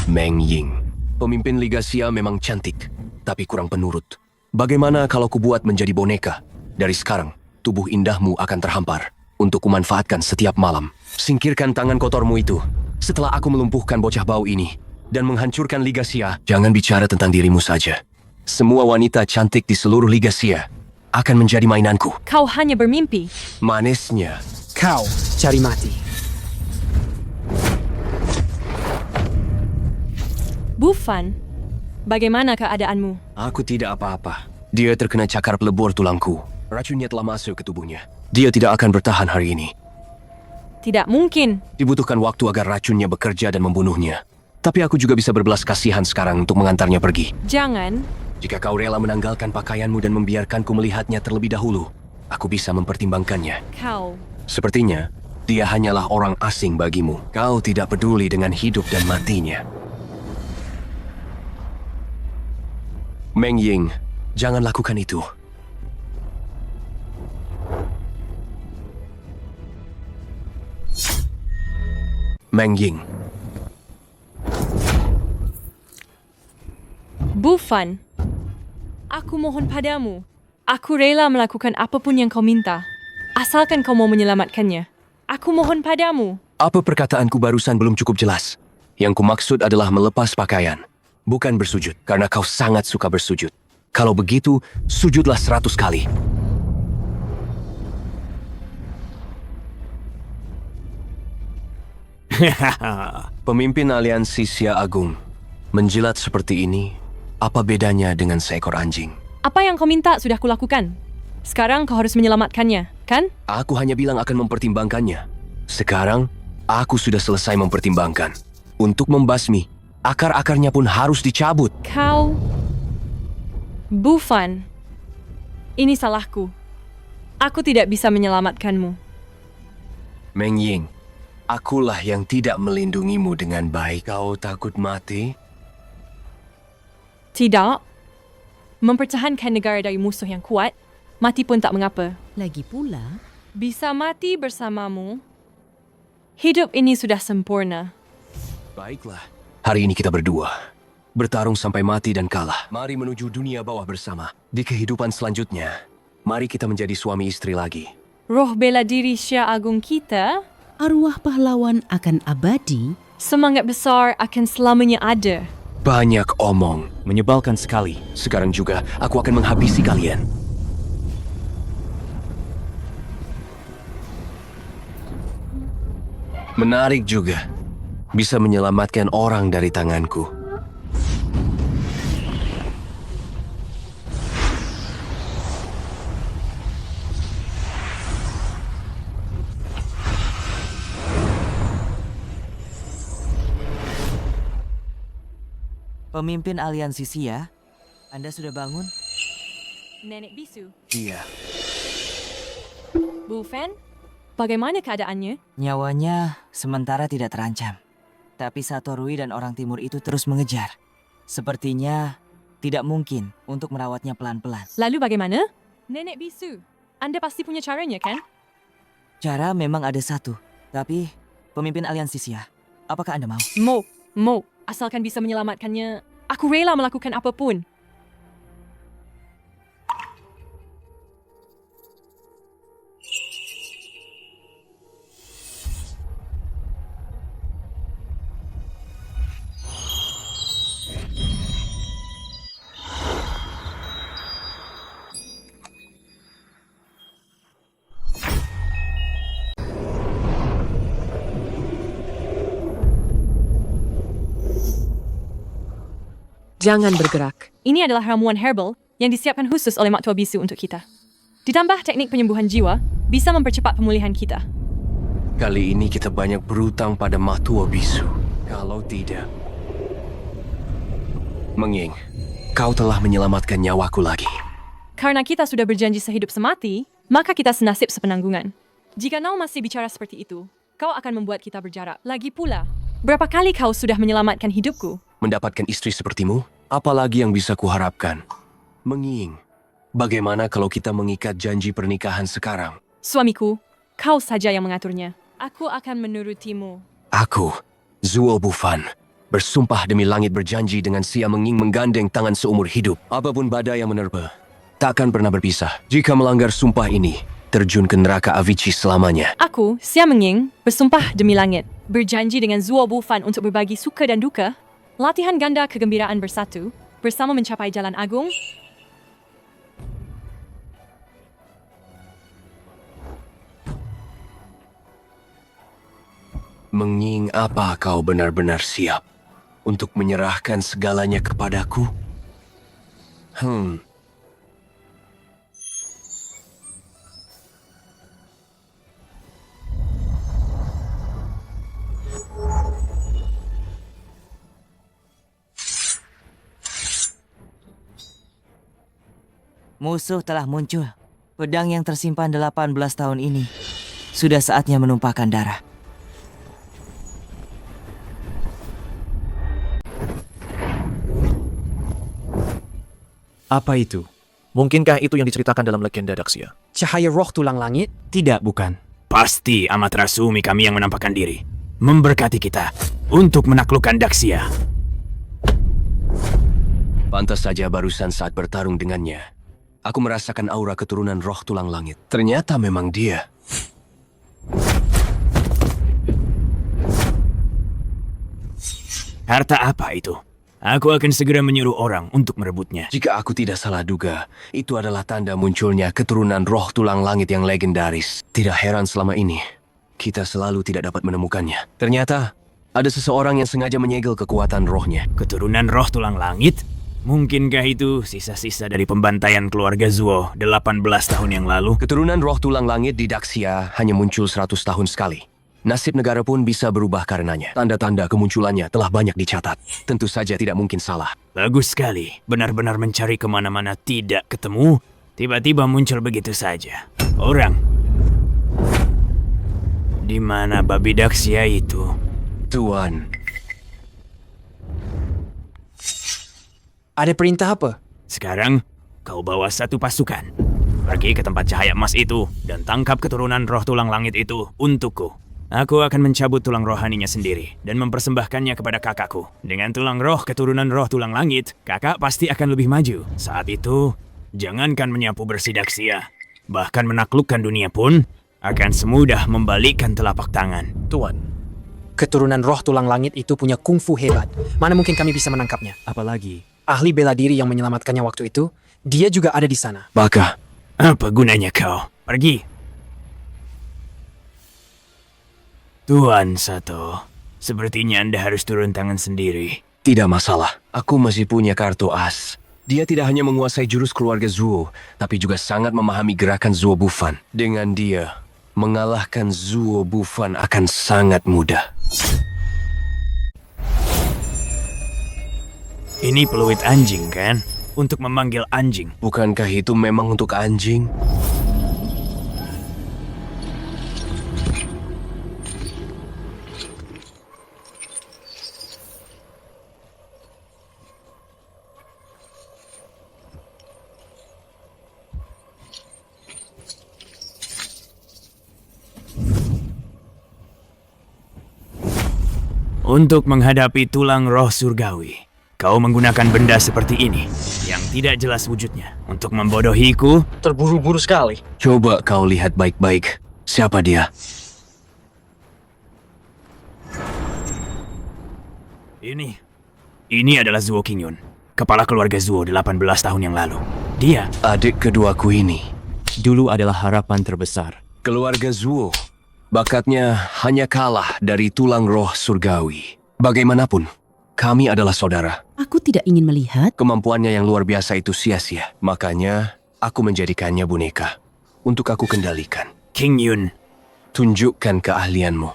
Mengying, pemimpin Liga Xia memang cantik, tapi kurang penurut. Bagaimana kalau kubuat menjadi boneka? Dari sekarang, tubuh indahmu akan terhampar untuk kumanfaatkan setiap malam. Singkirkan tangan kotormu itu. Setelah aku melumpuhkan bocah bau ini dan menghancurkan Liga Xia, jangan bicara tentang dirimu saja. Semua wanita cantik di seluruh Liga Xia akan menjadi mainanku. Kau hanya bermimpi. Manisnya. Kau cari mati. Bu Fan, bagaimana keadaanmu? Aku tidak apa-apa. Dia terkena cakar pelebur tulangku. Racunnya telah masuk ke tubuhnya. Dia tidak akan bertahan hari ini. Tidak mungkin. Dibutuhkan waktu agar racunnya bekerja dan membunuhnya. Tapi aku juga bisa berbelas kasihan sekarang untuk mengantarnya pergi. Jangan. Jika kau rela menanggalkan pakaianmu dan membiarkanku melihatnya terlebih dahulu, aku bisa mempertimbangkannya. Kau. Sepertinya, dia hanyalah orang asing bagimu. Kau tidak peduli dengan hidup dan matinya. Mengying, jangan lakukan itu. Mengying. Bu Fan, aku mohon padamu. Aku rela melakukan apapun yang kau minta. Asalkan kau mau menyelamatkannya. Aku mohon padamu. Apa perkataanku barusan belum cukup jelas? Yang kumaksud adalah melepas pakaian, bukan bersujud, karena kau sangat suka bersujud. Kalau begitu, sujudlah 100 kali. Pemimpin aliansi Xia Agung, menjilat seperti ini, apa bedanya dengan seekor anjing? Apa yang kau minta sudah kulakukan. Sekarang kau harus menyelamatkannya, kan? Aku hanya bilang akan mempertimbangkannya. Sekarang, aku sudah selesai mempertimbangkan. Untuk membasmi, akar-akarnya pun harus dicabut. Kau... Bu Fan, ini salahku. Aku tidak bisa menyelamatkanmu. Meng Ying, akulah yang tidak melindungimu dengan baik. Kau takut mati? Tidak. Mempertahankan negara dari musuh yang kuat, mati pun tak mengapa. Lagi pula, bisa mati bersamamu. Hidup ini sudah sempurna. Baiklah. Hari ini kita berdua bertarung sampai mati dan kalah. Mari menuju dunia bawah bersama. Di kehidupan selanjutnya, mari kita menjadi suami istri lagi. Roh bela diri Syah Agung kita, arwah pahlawan akan abadi. Semangat besar akan selamanya ada. Banyak omong. Menyebalkan sekali. Sekarang juga aku akan menghabisi kalian. Menarik juga. Bisa menyelamatkan orang dari tanganku. Pemimpin aliansi Xia, Anda sudah bangun? Nenek Bisu. Iya. Bu Fan, bagaimana keadaannya? Nyawanya sementara tidak terancam. Tapi Satorui dan orang timur itu terus mengejar. Sepertinya tidak mungkin untuk merawatnya pelan-pelan. Lalu bagaimana? Nenek Bisu, Anda pasti punya caranya kan? Cara memang ada satu. Tapi pemimpin aliansi Xia, apakah Anda mau? Mau. Asalkan bisa menyelamatkannya, aku rela melakukan apapun. Jangan bergerak. Ini adalah ramuan herbal yang disiapkan khusus oleh Mak Tua Bisu untuk kita. Ditambah teknik penyembuhan jiwa, bisa mempercepat pemulihan kita. Kali ini kita banyak berutang pada Mak Tua Bisu. Kalau tidak... Meng Ying, kau telah menyelamatkan nyawaku lagi. Karena kita sudah berjanji sehidup semati, maka kita senasib sepenanggungan. Jika kau masih bicara seperti itu, kau akan membuat kita berjarak. Lagi pula, berapa kali kau sudah menyelamatkan hidupku? Mendapatkan istri sepertimu, apalagi yang bisa kuharapkan? Meng Ying, bagaimana kalau kita mengikat janji pernikahan sekarang? Suamiku, kau saja yang mengaturnya. Aku akan menurutimu. Aku, Zuo Bufan, bersumpah demi langit berjanji dengan Xia Meng Ying menggandeng tangan seumur hidup. Apapun badai yang menerpa, takkan pernah berpisah. Jika melanggar sumpah ini, terjun ke neraka Avicii selamanya. Aku, Xia Meng Ying, bersumpah demi langit, berjanji dengan Zuo Bufan untuk berbagi suka dan duka, latihan ganda kegembiraan bersatu, bersama mencapai jalan agung. Meng Ying, apa kau benar-benar siap untuk menyerahkan segalanya kepadaku? Musuh telah muncul. Pedang yang tersimpan 18 tahun ini. Sudah saatnya menumpahkan darah. Apa itu? Mungkinkah itu yang diceritakan dalam legenda Daxia? Cahaya roh tulang langit? Tidak, bukan. Pasti Amaterasu Mikami yang menampakkan diri. Memberkati kita untuk menaklukkan Daxia. Pantas saja barusan saat bertarung dengannya, aku merasakan aura keturunan roh tulang langit. Ternyata memang dia. Harta apa itu? Aku akan segera menyuruh orang untuk merebutnya. Jika aku tidak salah duga, itu adalah tanda munculnya keturunan roh tulang langit yang legendaris. Tidak heran selama ini, kita selalu tidak dapat menemukannya. Ternyata, ada seseorang yang sengaja menyegel kekuatan rohnya. Keturunan roh tulang langit? Mungkinkah itu sisa-sisa dari pembantaian keluarga Zuo 18 tahun yang lalu? Keturunan roh tulang langit di Daxia hanya muncul 100 tahun sekali. Nasib negara pun bisa berubah karenanya. Tanda-tanda kemunculannya telah banyak dicatat. Tentu saja tidak mungkin salah. Bagus sekali. Benar-benar mencari kemana-mana tidak ketemu. Tiba-tiba muncul begitu saja. Orang. Di mana babi Daxia itu? Tuan. Ada perintah apa? Sekarang, kau bawa satu pasukan. Pergi ke tempat cahaya emas itu dan tangkap keturunan roh tulang langit itu untukku. Aku akan mencabut tulang rohaninya sendiri dan mempersembahkannya kepada kakakku. Dengan tulang roh keturunan roh tulang langit, kakak pasti akan lebih maju. Saat itu, jangankan menyapu bersih Daxia, bahkan menaklukkan dunia pun akan semudah membalikkan telapak tangan. Tuan, keturunan roh tulang langit itu punya kungfu hebat. Mana mungkin kami bisa menangkapnya? Apalagi? Ahli bela diri yang menyelamatkannya waktu itu, dia juga ada di sana. Baka. Apa gunanya kau? Pergi. Tuan Sato, sepertinya Anda harus turun tangan sendiri. Tidak masalah, aku masih punya kartu as. Dia tidak hanya menguasai jurus keluarga Zuo, tapi juga sangat memahami gerakan Zuo Bufan. Dengan dia, mengalahkan Zuo Bufan akan sangat mudah. Ini peluit anjing kan? Untuk memanggil anjing. Bukankah itu memang untuk anjing? Untuk menghadapi tulang roh surgawi, kau menggunakan benda seperti ini yang tidak jelas wujudnya untuk membodohiku. Terburu-buru sekali. Coba kau lihat baik-baik. Siapa dia? Ini adalah Zuo Qingyun, kepala keluarga Zuo 18 tahun yang lalu. Dia adik keduaku ini. Dulu adalah harapan terbesar. Keluarga Zuo. Bakatnya hanya kalah dari tulang roh surgawi. Bagaimanapun, kami adalah saudara. Aku tidak ingin melihat. Kemampuannya yang luar biasa itu sia-sia. Makanya, aku menjadikannya boneka. Untuk aku kendalikan. Qingyun, tunjukkan keahlianmu.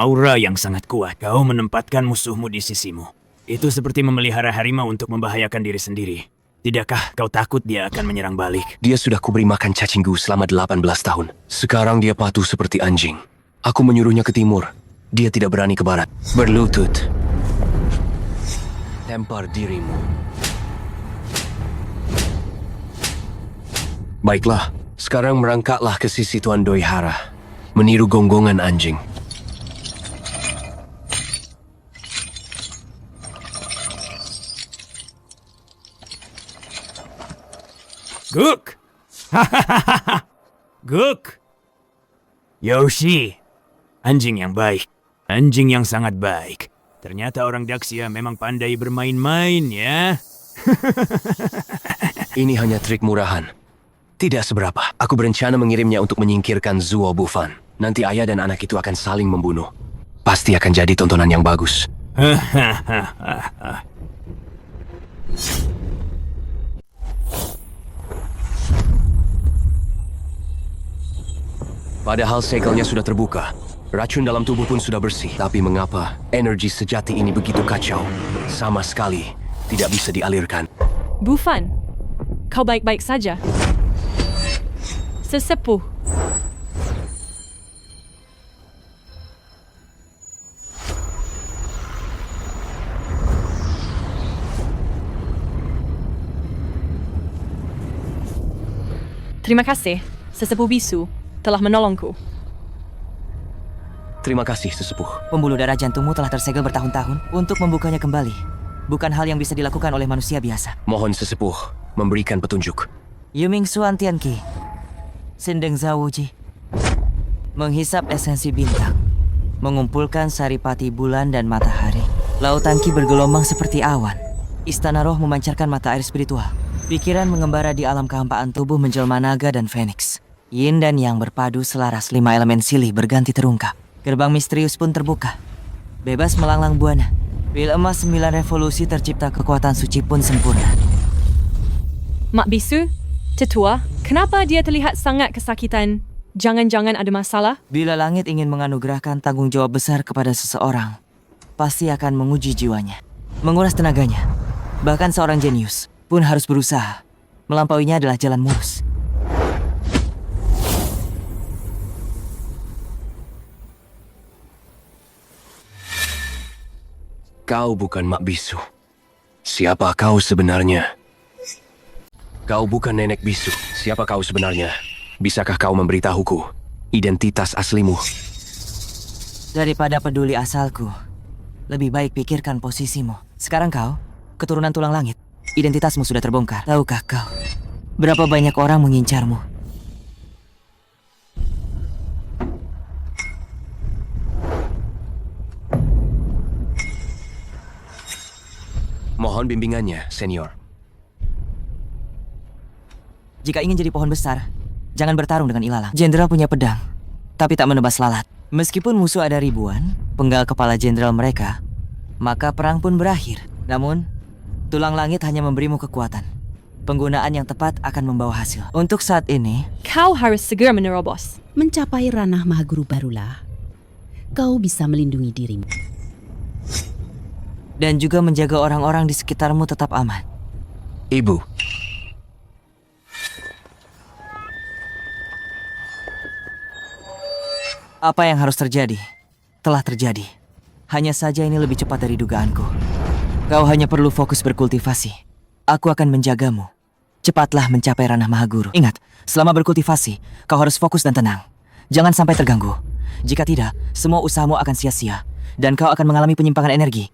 Aura yang sangat kuat. Kau menempatkan musuhmu di sisimu. Itu seperti memelihara harimau untuk membahayakan diri sendiri. Tidakkah kau takut dia akan menyerang balik? Dia sudah kuberi makan cacinggu selama 18 tahun. Sekarang dia patuh seperti anjing. Aku menyuruhnya ke timur. Dia tidak berani ke barat. Berlutut. Lempar dirimu. Baiklah, sekarang merangkaklah ke sisi Tuan Doi Hara. Meniru gonggongan anjing. Guk! Guk! Yoshi! Anjing yang baik. Anjing yang sangat baik. Ternyata orang Daxia memang pandai bermain-main ya. Ini hanya trik murahan. Tidak seberapa. Aku berencana mengirimnya untuk menyingkirkan Zuo Bufan. Nanti ayah dan anak itu akan saling membunuh. Pasti akan jadi tontonan yang bagus. Padahal segelnya sudah terbuka. Racun dalam tubuh pun sudah bersih. Tapi mengapa energi sejati ini begitu kacau? Sama sekali tidak bisa dialirkan. Bufan, kau baik-baik saja. Sesepuh. Terima kasih, Sesepuh Bisu, telah menolongku. Terima kasih, Sesepuh. Pembuluh darah jantungmu telah tersegel bertahun-tahun. Untuk membukanya kembali, bukan hal yang bisa dilakukan oleh manusia biasa. Mohon Sesepuh memberikan petunjuk. Yuming Suan Tianqi, Sendeng Zawuji. Menghisap esensi bintang. Mengumpulkan saripati bulan dan matahari. Lautan Qi bergelombang seperti awan. Istana roh memancarkan mata air spiritual. Pikiran mengembara di alam kehampaan tubuh menjelma naga dan feniks. Yin dan yang berpadu selaras 5 elemen silih berganti terungkap. Gerbang misterius pun terbuka. Bebas melanglang buana. Pil emas 9 revolusi tercipta kekuatan suci pun sempurna. Mak Bisu, tetua, kenapa dia terlihat sangat kesakitan? Jangan-jangan ada masalah? Bila langit ingin menganugerahkan tanggung jawab besar kepada seseorang, pasti akan menguji jiwanya. Menguras tenaganya. Bahkan seorang jenius pun harus berusaha. Melampauinya adalah jalan mulus. Kau bukan Mak Bisu. Siapa kau sebenarnya? Kau bukan Nenek Bisu. Siapa kau sebenarnya? Bisakah kau memberitahuku identitas aslimu? Daripada peduli asalku, lebih baik pikirkan posisimu. Sekarang kau, keturunan tulang langit. Identitasmu sudah terbongkar. Tahukah kau, berapa banyak orang mengincarmu? Mohon bimbingannya, senior. Jika ingin jadi pohon besar, jangan bertarung dengan ilalang. Jenderal punya pedang, tapi tak menebas lalat. Meskipun musuh ada ribuan, penggal kepala jenderal mereka, maka perang pun berakhir. Namun, tulang langit hanya memberimu kekuatan. Penggunaan yang tepat akan membawa hasil. Untuk saat ini, kau harus segera menerobos. Mencapai ranah Mahaguru barulah kau bisa melindungi dirimu. Dan juga menjaga orang-orang di sekitarmu tetap aman. Ibu. Apa yang harus terjadi, telah terjadi. Hanya saja ini lebih cepat dari dugaanku. Kau hanya perlu fokus berkultivasi. Aku akan menjagamu. Cepatlah mencapai ranah Mahaguru. Ingat, selama berkultivasi, kau harus fokus dan tenang. Jangan sampai terganggu. Jika tidak, semua usahamu akan sia-sia. Dan kau akan mengalami penyimpangan energi.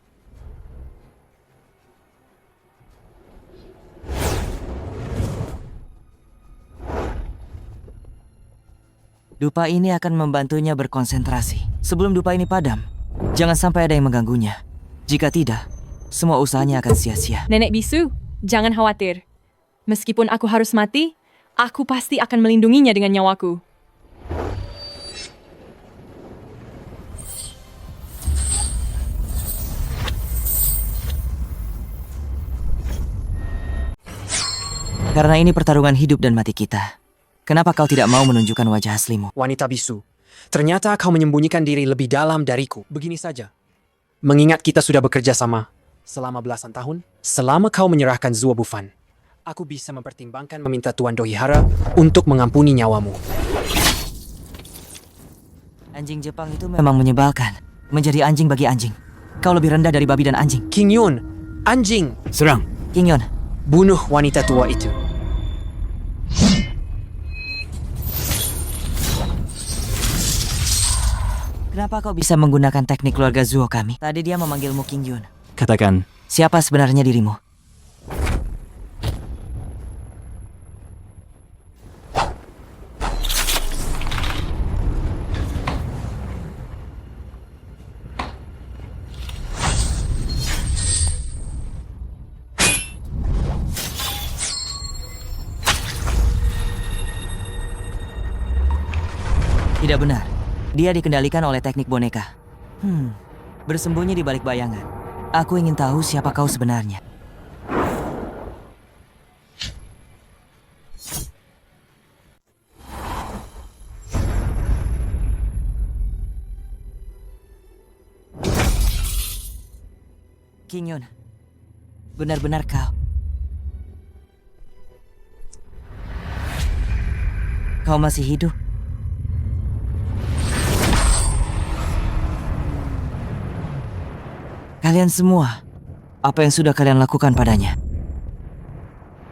Dupa ini akan membantunya berkonsentrasi. Sebelum dupa ini padam, jangan sampai ada yang mengganggunya. Jika tidak, semua usahanya akan sia-sia. Nenek Bisu, jangan khawatir. Meskipun aku harus mati, aku pasti akan melindunginya dengan nyawaku. Karena ini pertarungan hidup dan mati kita. Kenapa kau tidak mau menunjukkan wajah aslimu? Wanita bisu, ternyata kau menyembunyikan diri lebih dalam dariku. Begini saja. Mengingat kita sudah bekerja sama selama belasan tahun, selama kau menyerahkan Zuo Bufan, aku bisa mempertimbangkan meminta Tuan Dohihara untuk mengampuni nyawamu. Anjing Jepang itu memang menyebalkan. Menjadi anjing bagi anjing. Kau lebih rendah dari babi dan anjing. King Yun, anjing! Serang! King Yun, bunuh wanita tua itu. Kenapa kau bisa menggunakan teknik keluarga Zuo kami? Tadi dia memanggilmu King Yun. Katakan. Siapa sebenarnya dirimu? Tidak benar. Dia dikendalikan oleh teknik boneka. Bersembunyi di balik bayangan. Aku ingin tahu siapa kau sebenarnya. King Yun, benar-benar kau. Kau masih hidup? Kalian semua, apa yang sudah kalian lakukan padanya?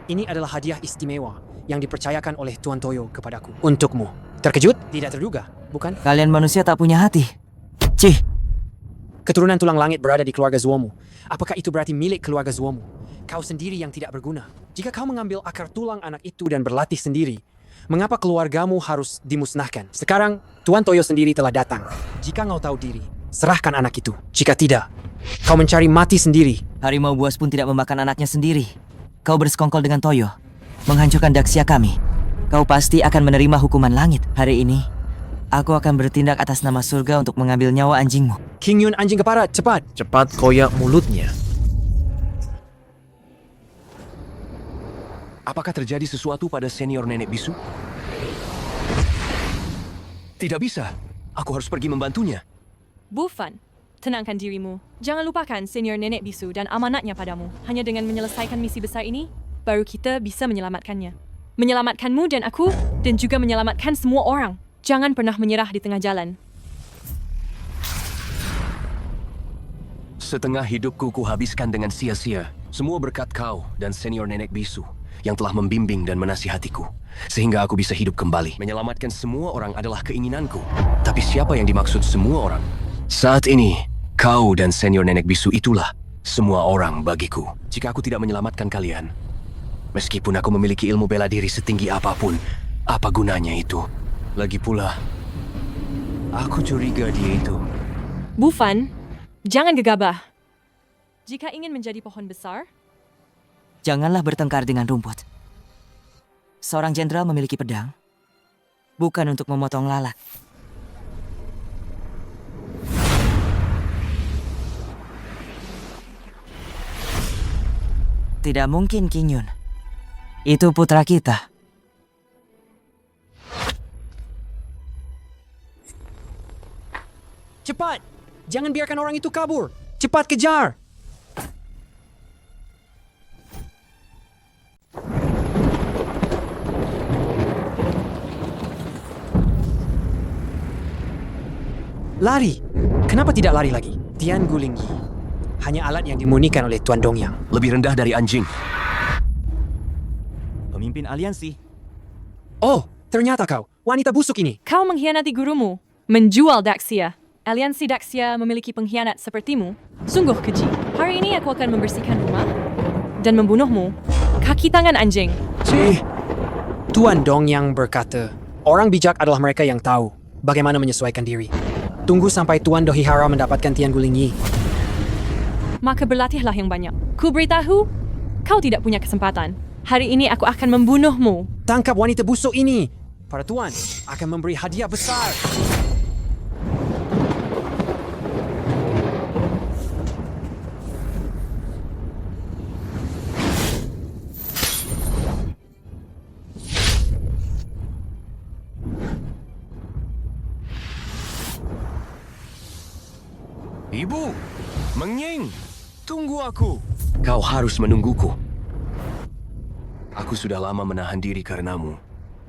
Ini adalah hadiah istimewa yang dipercayakan oleh Tuan Toyo kepadaku. Untukmu. Terkejut? Tidak terduga, bukan? Kalian manusia tak punya hati. Cih! Keturunan tulang langit berada di keluarga Zuomu. Apakah itu berarti milik keluarga Zuomu? Kau sendiri yang tidak berguna. Jika kau mengambil akar tulang anak itu dan berlatih sendiri, mengapa keluargamu harus dimusnahkan? Sekarang, Tuan Toyo sendiri telah datang. Jika kau tahu diri, serahkan anak itu. Jika tidak, kau mencari mati sendiri. Harimau buas pun tidak memakan anaknya sendiri. Kau bersekongkol dengan Toyo, menghancurkan Daxia kami. Kau pasti akan menerima hukuman langit. Hari ini, aku akan bertindak atas nama surga untuk mengambil nyawa anjingmu. King Yun anjing kepara, cepat! Cepat koyak mulutnya. Apakah terjadi sesuatu pada senior Nenek Bisu? Tidak bisa. Aku harus pergi membantunya. Bufan, tenangkan dirimu. Jangan lupakan senior Nenek Bisu dan amanatnya padamu. Hanya dengan menyelesaikan misi besar ini, baru kita bisa menyelamatkannya. Menyelamatkanmu dan aku, dan juga menyelamatkan semua orang. Jangan pernah menyerah di tengah jalan. Setengah hidupku kuhabiskan dengan sia-sia. Semua berkat kau dan senior nenek bisu yang telah membimbing dan menasihatiku. Sehingga aku bisa hidup kembali. Menyelamatkan semua orang adalah keinginanku. Tapi siapa yang dimaksud semua orang? Saat ini, kau dan senior nenek bisu itulah semua orang bagiku. Jika aku tidak menyelamatkan kalian, meskipun aku memiliki ilmu bela diri setinggi apapun, apa gunanya itu? Lagi pula, aku curiga dia itu. Bufan, jangan gegabah. Jika ingin menjadi pohon besar, Janganlah bertengkar dengan rumput. Seorang jenderal memiliki pedang, bukan untuk memotong lalat. Tidak mungkin, Qin Yun. Itu putra kita. Cepat! Jangan biarkan orang itu kabur! Cepat kejar! Lari! Kenapa tidak lari lagi? Tian Guling Yi. Hanya alat yang dimurnikan oleh Tuan Dongyang. Lebih rendah dari anjing. Pemimpin aliansi. Oh, ternyata kau. Wanita busuk ini. kau mengkhianati gurumu, menjual Daxia. Aliansi Daxia memiliki pengkhianat sepertimu. Sungguh keji. Hari ini aku akan membersihkan rumah dan membunuhmu. Kaki tangan anjing. Tuan Dongyang berkata, orang bijak adalah mereka yang tahu bagaimana menyesuaikan diri. Tunggu sampai Tuan Dohihara mendapatkan Tian Guling Yi. Maka berlatihlah yang banyak. Ku beritahu, kau tidak punya kesempatan. Hari ini aku akan membunuhmu. Tangkap wanita busuk ini. Para tuan akan memberi hadiah besar. Ibu, Mengying, tunggu aku. Kau harus menungguku. Aku sudah lama menahan diri karenamu.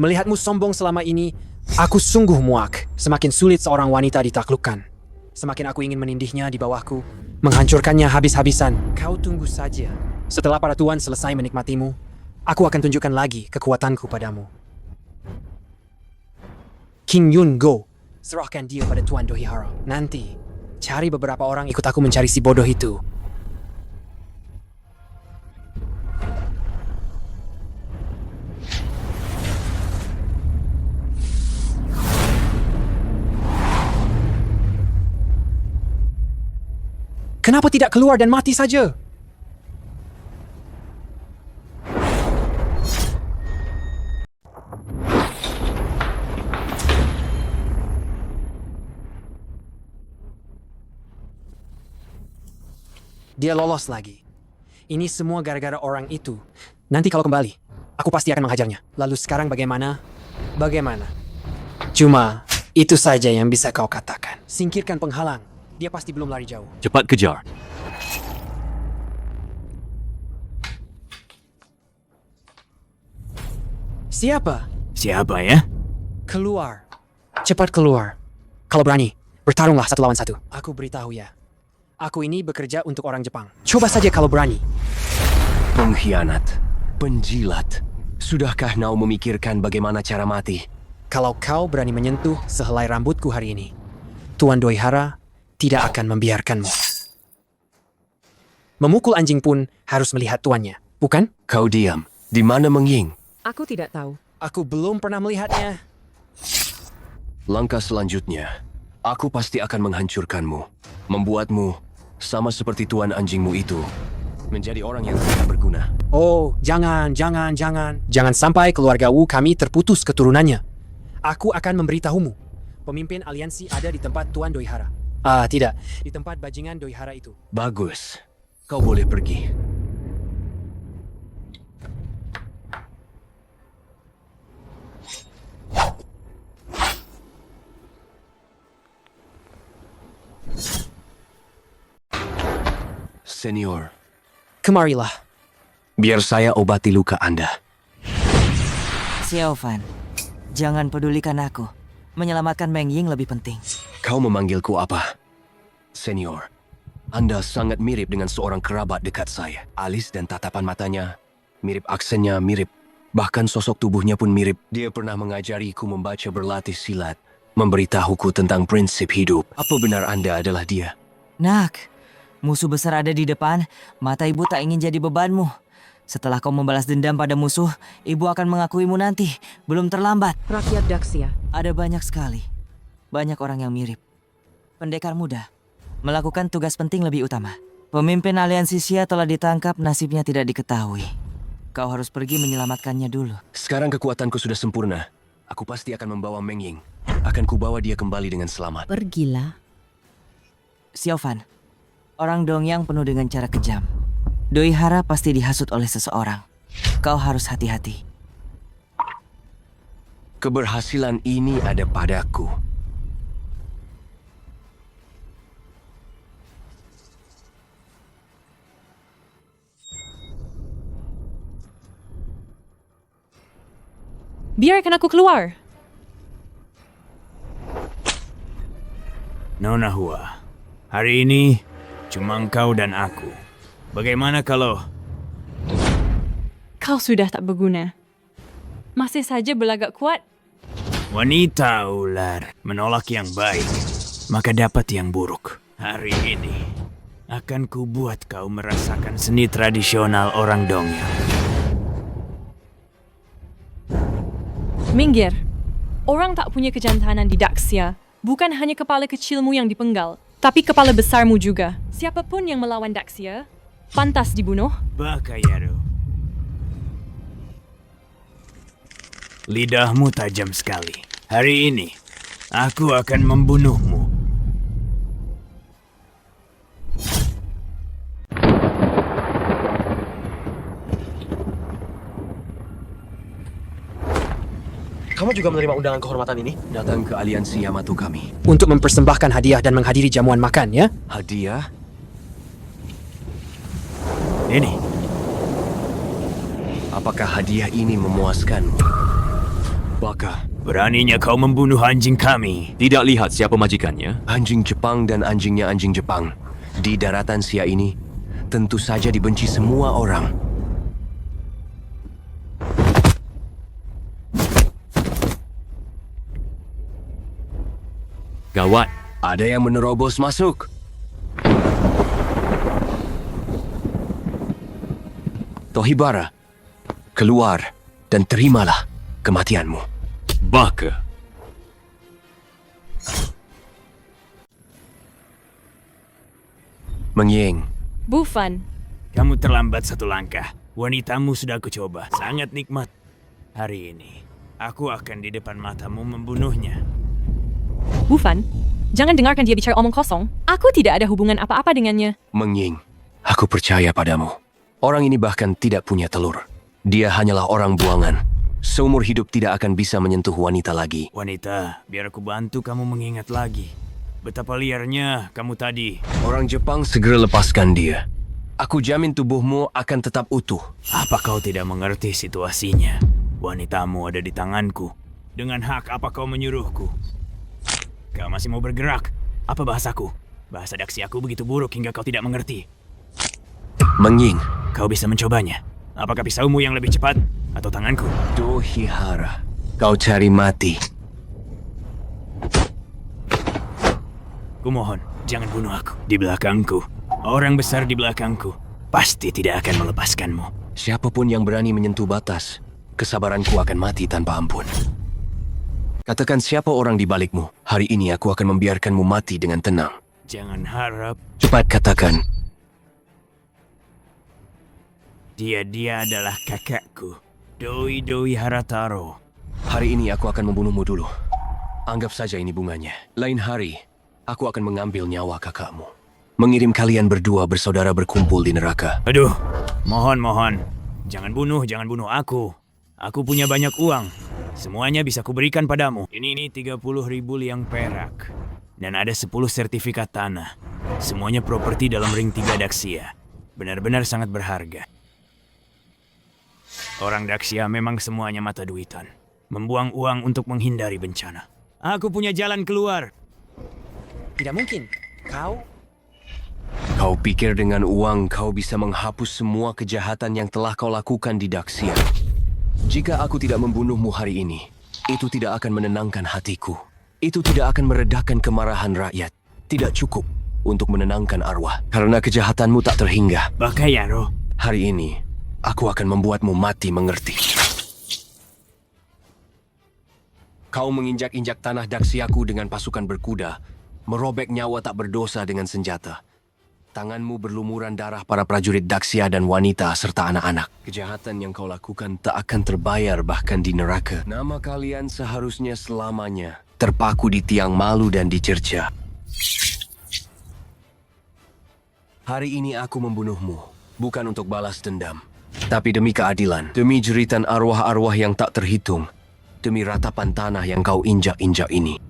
Melihatmu sombong selama ini, aku sungguh muak. Semakin sulit seorang wanita ditaklukkan. Semakin aku ingin menindihnya di bawahku, menghancurkannya habis-habisan. Kau tunggu saja. Setelah para tuan selesai menikmatimu, aku akan tunjukkan lagi kekuatanku padamu. Qin Yun Go, serahkan dia pada Tuan Dohihara. Nanti, cari beberapa orang ikut aku mencari si bodoh itu. Kenapa tidak keluar dan mati saja? Dia lolos lagi. Ini semua gara-gara orang itu. Nanti kalau kembali, aku pasti akan menghajarnya. Lalu sekarang bagaimana? Bagaimana? Cuma itu saja yang bisa kau katakan. Singkirkan penghalang. Dia pasti belum lari jauh. Cepat kejar. Siapa? Siapa ya? Keluar. Cepat keluar. Kalau berani, bertarunglah 1 lawan 1. Aku beritahu ya. Aku ini bekerja untuk orang Jepang. Coba saja kalau berani. Pengkhianat, penjilat. Sudahkah kau memikirkan bagaimana cara mati? Kalau kau berani menyentuh sehelai rambutku hari ini, Tuan Dohihara tidak akan membiarkanmu. Memukul anjing pun harus melihat tuannya, bukan? Kau diam. Di mana Mengying? Aku tidak tahu. Aku belum pernah melihatnya. Langkah selanjutnya, aku pasti akan menghancurkanmu. Membuatmu sama seperti tuan anjingmu itu. Menjadi orang yang tidak berguna. Oh, jangan. Jangan sampai keluarga Wu kami terputus keturunannya. Aku akan memberitahumu. Pemimpin aliansi ada di tempat Tuan Dohihara. Tidak. Di tempat bajingan Dohihara itu. Bagus. Kau boleh pergi. Senior. Kemarilah. Biar saya obati luka Anda. Xiaofan, jangan pedulikan aku. Menyelamatkan Meng Ying lebih penting. Kau memanggilku apa? Senior, Anda sangat mirip dengan seorang kerabat dekat saya. Alis dan tatapan matanya mirip, aksennya mirip. Bahkan sosok tubuhnya pun mirip. Dia pernah mengajariku membaca berlatih silat, memberitahuku tentang prinsip hidup. Apa benar Anda adalah dia? Nak, musuh besar ada di depan. Mata ibu tak ingin jadi bebanmu. Setelah kau membalas dendam pada musuh, ibu akan mengakuimu nanti. Belum terlambat. Rakyat Daxia. Ada banyak sekali. Banyak orang yang mirip. Pendekar muda. Melakukan tugas penting lebih utama. Pemimpin aliansi Xia telah ditangkap, nasibnya tidak diketahui. Kau harus pergi menyelamatkannya dulu. Sekarang kekuatanku sudah sempurna. Aku pasti akan membawa Meng Ying. Akan kubawa dia kembali dengan selamat. Pergilah. Xiaofan, orang Dongyang penuh dengan cara kejam. Doi Hara pasti dihasut oleh seseorang. Kau harus hati-hati. Keberhasilan ini ada padaku. Biarkan aku keluar. Nona Hua, hari ini cuma engkau dan aku. Bagaimana kalau... Kau sudah tak berguna. Masih saja berlagak kuat. Wanita ular menolak yang baik, maka dapat yang buruk. Hari ini akan kubuat kau merasakan seni tradisional orang Dongyang. Minggir. Orang tak punya kejantanan di Daxia. Bukan hanya kepala kecilmu yang dipenggal, tapi kepala besarmu juga. Siapapun yang melawan Daxia, pantas dibunuh. Bakayaru. Lidahmu tajam sekali. Hari ini, aku akan membunuhmu. Kamu juga menerima undangan kehormatan ini? Datang ke aliansi Yamato kami. Untuk mempersembahkan hadiah dan menghadiri jamuan makan, ya? Hadiah? Ini. Apakah hadiah ini memuaskanmu? Baka. Beraninya kau membunuh anjing kami. Tidak lihat siapa majikannya? Anjing Jepang dan anjingnya anjing Jepang. Di daratan Xia ini, tentu saja dibenci semua orang. Gawat. Ada yang menerobos masuk. Tohibara, keluar dan terimalah kematianmu. Baka. Meng Ying. Bufan. Kamu terlambat satu langkah. Wanitamu sudah aku coba. Sangat nikmat. Hari ini, aku akan di depan matamu membunuhnya. Bufan, jangan dengarkan dia bicara omong kosong. Aku tidak ada hubungan apa-apa dengannya. Meng Ying, aku percaya padamu. Orang ini bahkan tidak punya telur. Dia hanyalah orang buangan. Seumur hidup tidak akan bisa menyentuh wanita lagi. Wanita, biar aku bantu kamu mengingat lagi. Betapa liarnya kamu tadi. Orang Jepang segera lepaskan dia. Aku jamin tubuhmu akan tetap utuh. Apa kau tidak mengerti situasinya? Wanitamu ada di tanganku. Dengan hak apa kau menyuruhku? Kau masih mau bergerak? Apa bahasaku? Bahasa Daxiaku begitu buruk hingga kau tidak mengerti. Meng Ying, kau bisa mencobanya. Apakah pisaumu yang lebih cepat? Atau tanganku? Dohihara, kau cari mati. Kumohon, jangan bunuh aku. Di belakangku, orang besar di belakangku pasti tidak akan melepaskanmu. Siapapun yang berani menyentuh batas, kesabaranku akan mati tanpa ampun. Katakan siapa orang di balikmu. Hari ini aku akan membiarkanmu mati dengan tenang. Jangan harap. Cepat katakan. Dia adalah kakakku. Doi Harataro. Hari ini aku akan membunuhmu dulu. Anggap saja ini bunganya. Lain hari, aku akan mengambil nyawa kakakmu. Mengirim kalian berdua bersaudara berkumpul di neraka. Aduh, mohon. Jangan bunuh aku. Aku punya banyak uang. Semuanya bisa kuberikan padamu. Ini 30.000 liang perak. Dan ada 10 sertifikat tanah. Semuanya properti dalam ring 3 Daxia. Benar-benar sangat berharga. Orang Daxia memang semuanya mata duitan. Membuang uang untuk menghindari bencana. Aku punya jalan keluar. Tidak mungkin. Kau pikir dengan uang kau bisa menghapus semua kejahatan yang telah kau lakukan di Daxia? Jika aku tidak membunuhmu hari ini, itu tidak akan menenangkan hatiku. Itu tidak akan meredakan kemarahan rakyat. Tidak cukup untuk menenangkan arwah. Karena kejahatanmu tak terhingga. Bakaya, Roh. Hari ini, aku akan membuatmu mati mengerti. Kau menginjak-injak tanah Daxiaku dengan pasukan berkuda, merobek nyawa tak berdosa dengan senjata. Tanganmu berlumuran darah para prajurit Daxia dan wanita serta anak-anak. Kejahatan yang kau lakukan tak akan terbayar bahkan di neraka. Nama kalian seharusnya selamanya terpaku di tiang malu dan dicerca. Hari ini aku membunuhmu, bukan untuk balas dendam, tapi demi keadilan, demi jeritan arwah-arwah yang tak terhitung, demi ratapan tanah yang kau injak-injak ini.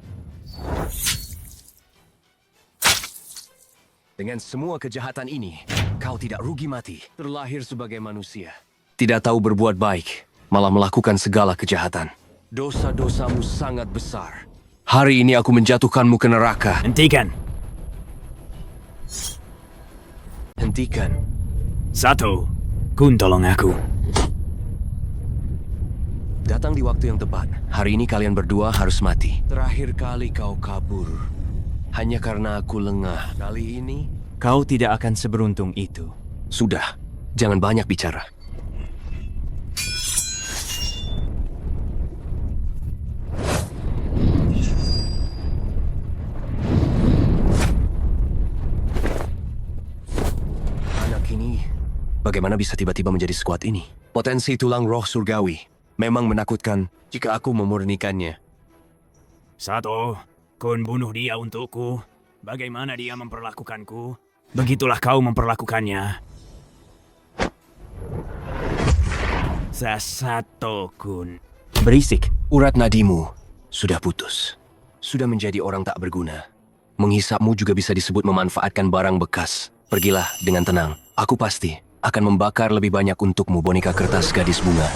Dengan semua kejahatan ini, kau tidak rugi mati, terlahir sebagai manusia. Tidak tahu berbuat baik, malah melakukan segala kejahatan. Dosa-dosamu sangat besar. Hari ini aku menjatuhkanmu ke neraka. Hentikan. Hentikan. Satu, Kun tolong aku. Datang di waktu yang tepat. Hari ini kalian berdua harus mati. Terakhir kali kau kabur. Hanya karena aku lengah. Kali ini, kau tidak akan seberuntung itu. Sudah, jangan banyak bicara. Anak ini, bagaimana bisa tiba-tiba menjadi sekuat ini? Potensi tulang roh surgawi memang menakutkan jika aku memurnikannya. Satu, Kun bunuh dia untukku. Bagaimana dia memperlakukanku? Begitulah kau memperlakukannya. Sasato, Kun. Berisik. Urat nadimu sudah putus. Sudah menjadi orang tak berguna. Menghisapmu juga bisa disebut memanfaatkan barang bekas. Pergilah dengan tenang. Aku pasti akan membakar lebih banyak untukmu boneka kertas gadis bunga.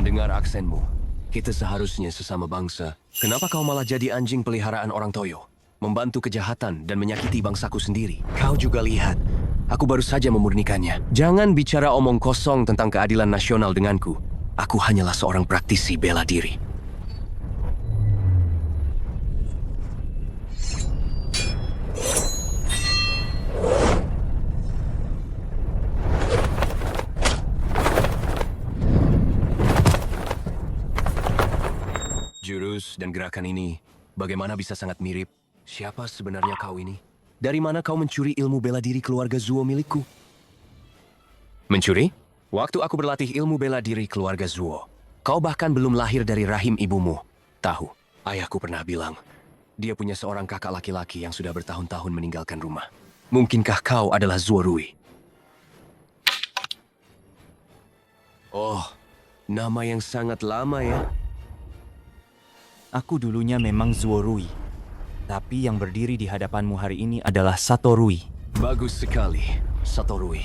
Mendengar aksenmu, kita seharusnya sesama bangsa. Kenapa kau malah jadi anjing peliharaan orang Toyo? Membantu kejahatan dan menyakiti bangsaku sendiri. Kau juga lihat, aku baru saja memurnikannya. Jangan bicara omong kosong tentang keadilan nasional denganku. Aku hanyalah seorang praktisi bela diri. Jurus dan gerakan ini, bagaimana bisa sangat mirip? Siapa sebenarnya kau ini? Dari mana kau mencuri ilmu bela diri keluarga Zuo milikku? Mencuri? Waktu aku berlatih ilmu bela diri keluarga Zuo, kau bahkan belum lahir dari rahim ibumu. Tahu, ayahku pernah bilang, dia punya seorang kakak laki-laki yang sudah bertahun-tahun meninggalkan rumah. Mungkinkah kau adalah Zuo Rui? Oh, nama yang sangat lama ya. Aku dulunya memang Zuo Rui, tapi yang berdiri di hadapanmu hari ini adalah Sato Rui. Bagus sekali, Sato Rui.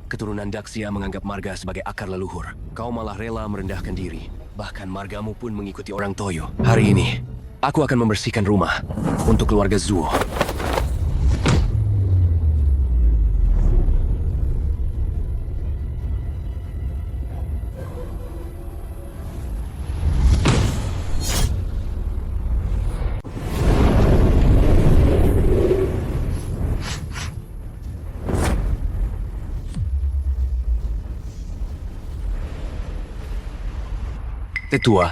Keturunan Daxia menganggap marga sebagai akar leluhur. Kau malah rela merendahkan diri. Bahkan margamu pun mengikuti orang Toyo. Hari ini, aku akan membersihkan rumah untuk keluarga Zuo. Tetua,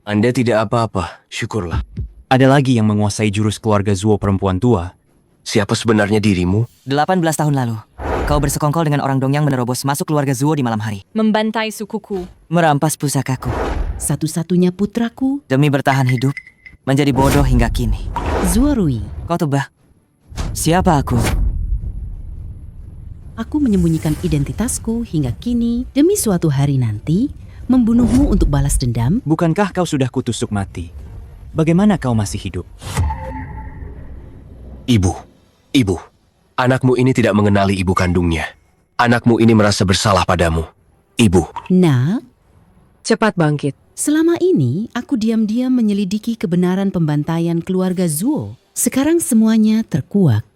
Anda tidak apa-apa, syukurlah. Ada lagi yang menguasai jurus keluarga Zuo perempuan tua. Siapa sebenarnya dirimu? 18 tahun lalu, kau bersekongkol dengan orang Dong yang menerobos masuk keluarga Zuo di malam hari. Membantai sukuku. Merampas pusakaku. Satu-satunya putraku. Demi bertahan hidup, menjadi bodoh hingga kini. Zuo Rui. Kau tebak, siapa aku? Aku menyembunyikan identitasku hingga kini demi suatu hari nanti membunuhmu untuk balas dendam. Bukankah kau sudah kutusuk mati? Bagaimana kau masih hidup? Ibu, Anakmu ini tidak mengenali ibu kandungnya. Anakmu ini merasa bersalah padamu. Ibu. Nak, cepat bangkit. Selama ini aku diam-diam menyelidiki kebenaran pembantaian keluarga Zuo. Sekarang semuanya terkuak.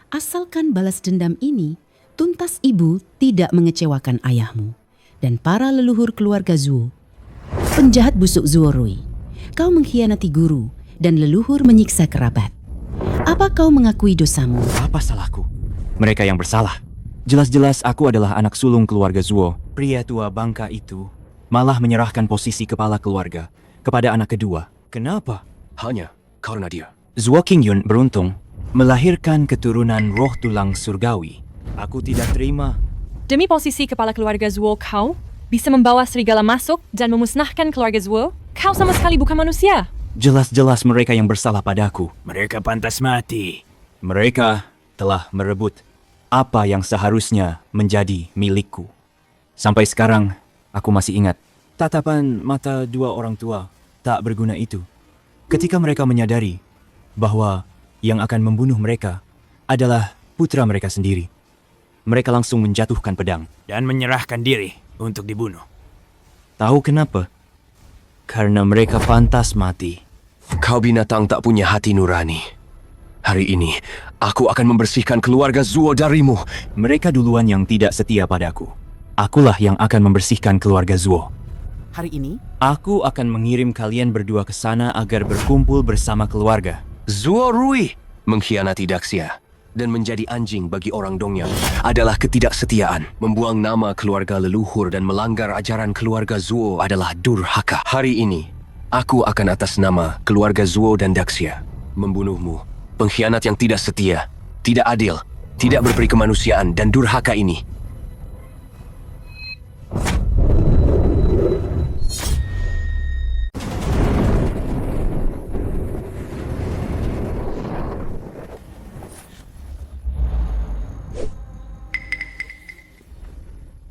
Asalkan balas dendam ini tuntas, ibu tidak mengecewakan ayahmu dan para leluhur keluarga Zuo. Penjahat busuk Zuo Rui, kau mengkhianati guru dan leluhur menyiksa kerabat. Apa kau mengakui dosamu? Apa salahku? Mereka yang bersalah. Jelas-jelas aku adalah anak sulung keluarga Zuo. Pria tua bangka itu malah menyerahkan posisi kepala keluarga kepada anak kedua. Kenapa? Hanya karena dia. Zuo Qingyun beruntung melahirkan keturunan roh tulang surgawi. Aku tidak terima. Demi posisi kepala keluarga Zuo, kau bisa membawa serigala masuk dan memusnahkan keluarga Zuo? Kau sama sekali bukan manusia. Jelas-jelas mereka yang bersalah padaku. Mereka pantas mati. Mereka telah merebut apa yang seharusnya menjadi milikku. Sampai sekarang, aku masih ingat tatapan mata dua orang tua tak berguna itu. Ketika mereka menyadari bahwa yang akan membunuh mereka adalah putra mereka sendiri, mereka langsung menjatuhkan pedang dan menyerahkan diri untuk dibunuh. Tahu kenapa? Karena mereka pantas mati. Kau binatang tak punya hati nurani. Hari ini, aku akan membersihkan keluarga Zuo darimu. Mereka duluan yang tidak setia padaku. Akulah yang akan membersihkan keluarga Zuo. Hari ini, aku akan mengirim kalian berdua ke sana agar berkumpul bersama keluarga. Zuo Rui mengkhianati Daxia dan menjadi anjing bagi orang Dongyang adalah ketidaksetiaan. Membuang nama keluarga leluhur dan melanggar ajaran keluarga Zuo adalah durhaka. Hari ini, aku akan atas nama keluarga Zuo dan Daxia membunuhmu. Pengkhianat yang tidak setia, tidak adil, tidak berperi kemanusiaan, dan durhaka ini.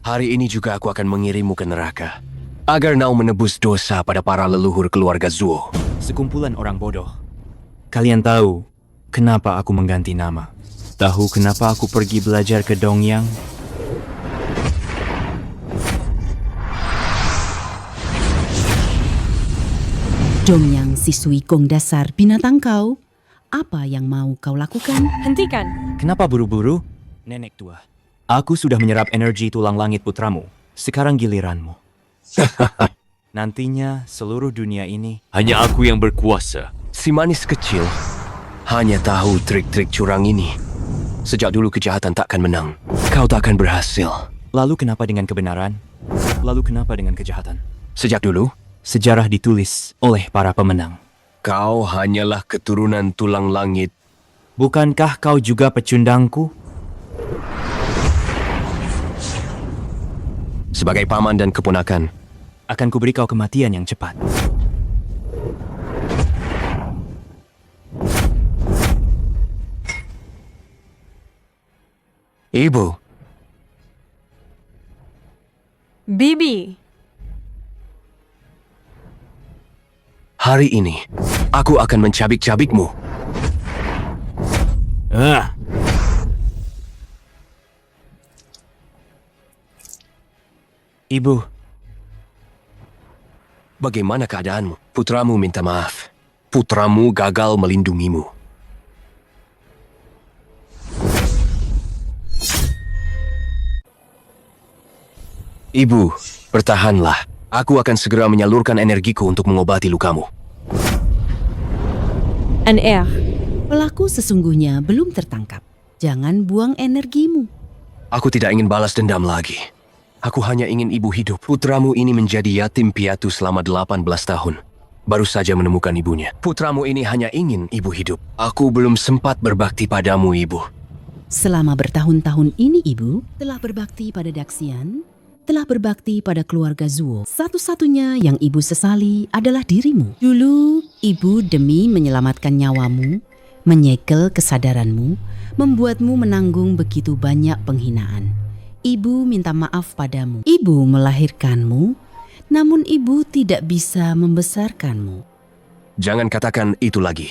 Hari ini juga aku akan mengirimmu ke neraka, agar kau menebus dosa pada para leluhur keluarga Zuo. Sekumpulan orang bodoh. Kalian tahu kenapa aku mengganti nama? Tahu kenapa aku pergi belajar ke Dongyang? Dongyang siswi Gong dasar binatang kau. Apa yang mau kau lakukan? Hentikan. Kenapa buru-buru? Nenek tua. Aku sudah menyerap energi tulang langit putramu. Sekarang giliranmu. Nantinya seluruh dunia ini hanya aku yang berkuasa. Si manis kecil hanya tahu trik-trik curang ini. Sejak dulu kejahatan takkan menang. Kau takkan berhasil. Lalu kenapa dengan kebenaran? Lalu kenapa dengan kejahatan? Sejak dulu, sejarah ditulis oleh para pemenang. Kau hanyalah keturunan tulang langit. Bukankah kau juga pecundangku? Sebagai paman dan keponakan, akan kuberi kau kematian yang cepat. Ibu. Bibi. Hari ini, aku akan mencabik-cabikmu. Ibu. Bagaimana keadaanmu? Putramu minta maaf. Putramu gagal melindungimu. Ibu, bertahanlah. Aku akan segera menyalurkan energiku untuk mengobati lukamu. NR. Pelaku sesungguhnya belum tertangkap. Jangan buang energimu. Aku tidak ingin balas dendam lagi. Aku hanya ingin ibu hidup. Putramu ini menjadi yatim piatu selama 18 tahun. Baru saja menemukan ibunya. Putramu ini hanya ingin ibu hidup. Aku belum sempat berbakti padamu, ibu. Selama bertahun-tahun ini ibu telah berbakti pada Daxian, telah berbakti pada keluarga Zuo. Satu-satunya yang ibu sesali adalah dirimu. Dulu ibu demi menyelamatkan nyawamu, menyegel kesadaranmu, membuatmu menanggung begitu banyak penghinaan. Ibu minta maaf padamu. Ibu melahirkanmu, namun ibu tidak bisa membesarkanmu. Jangan katakan itu lagi.